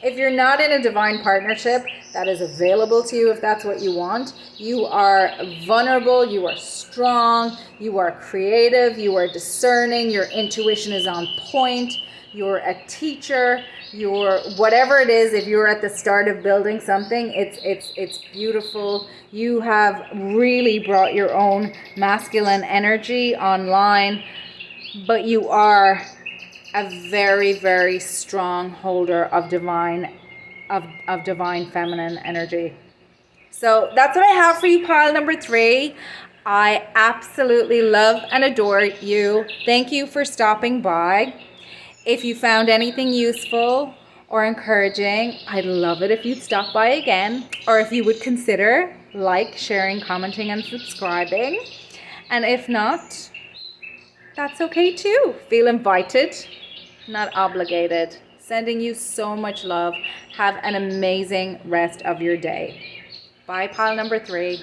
If you're not in a divine partnership that is available to you, if that's what you want, you are vulnerable, you are strong, you are creative, you are discerning, your intuition is on point, you're a teacher, you're whatever it is. If you're at the start of building something, it's beautiful. You have really brought your own masculine energy online, but you are a very, very strong holder of divine feminine energy. So that's what I have for you, pile number 3. I absolutely love and adore you. Thank you for stopping by. If you found anything useful or encouraging, I'd love it if you'd stop by again, or if you would consider sharing, commenting, and subscribing. And if not, that's okay too. Feel invited, not obligated. Sending you so much love. Have an amazing rest of your day. Bye, pile number 3.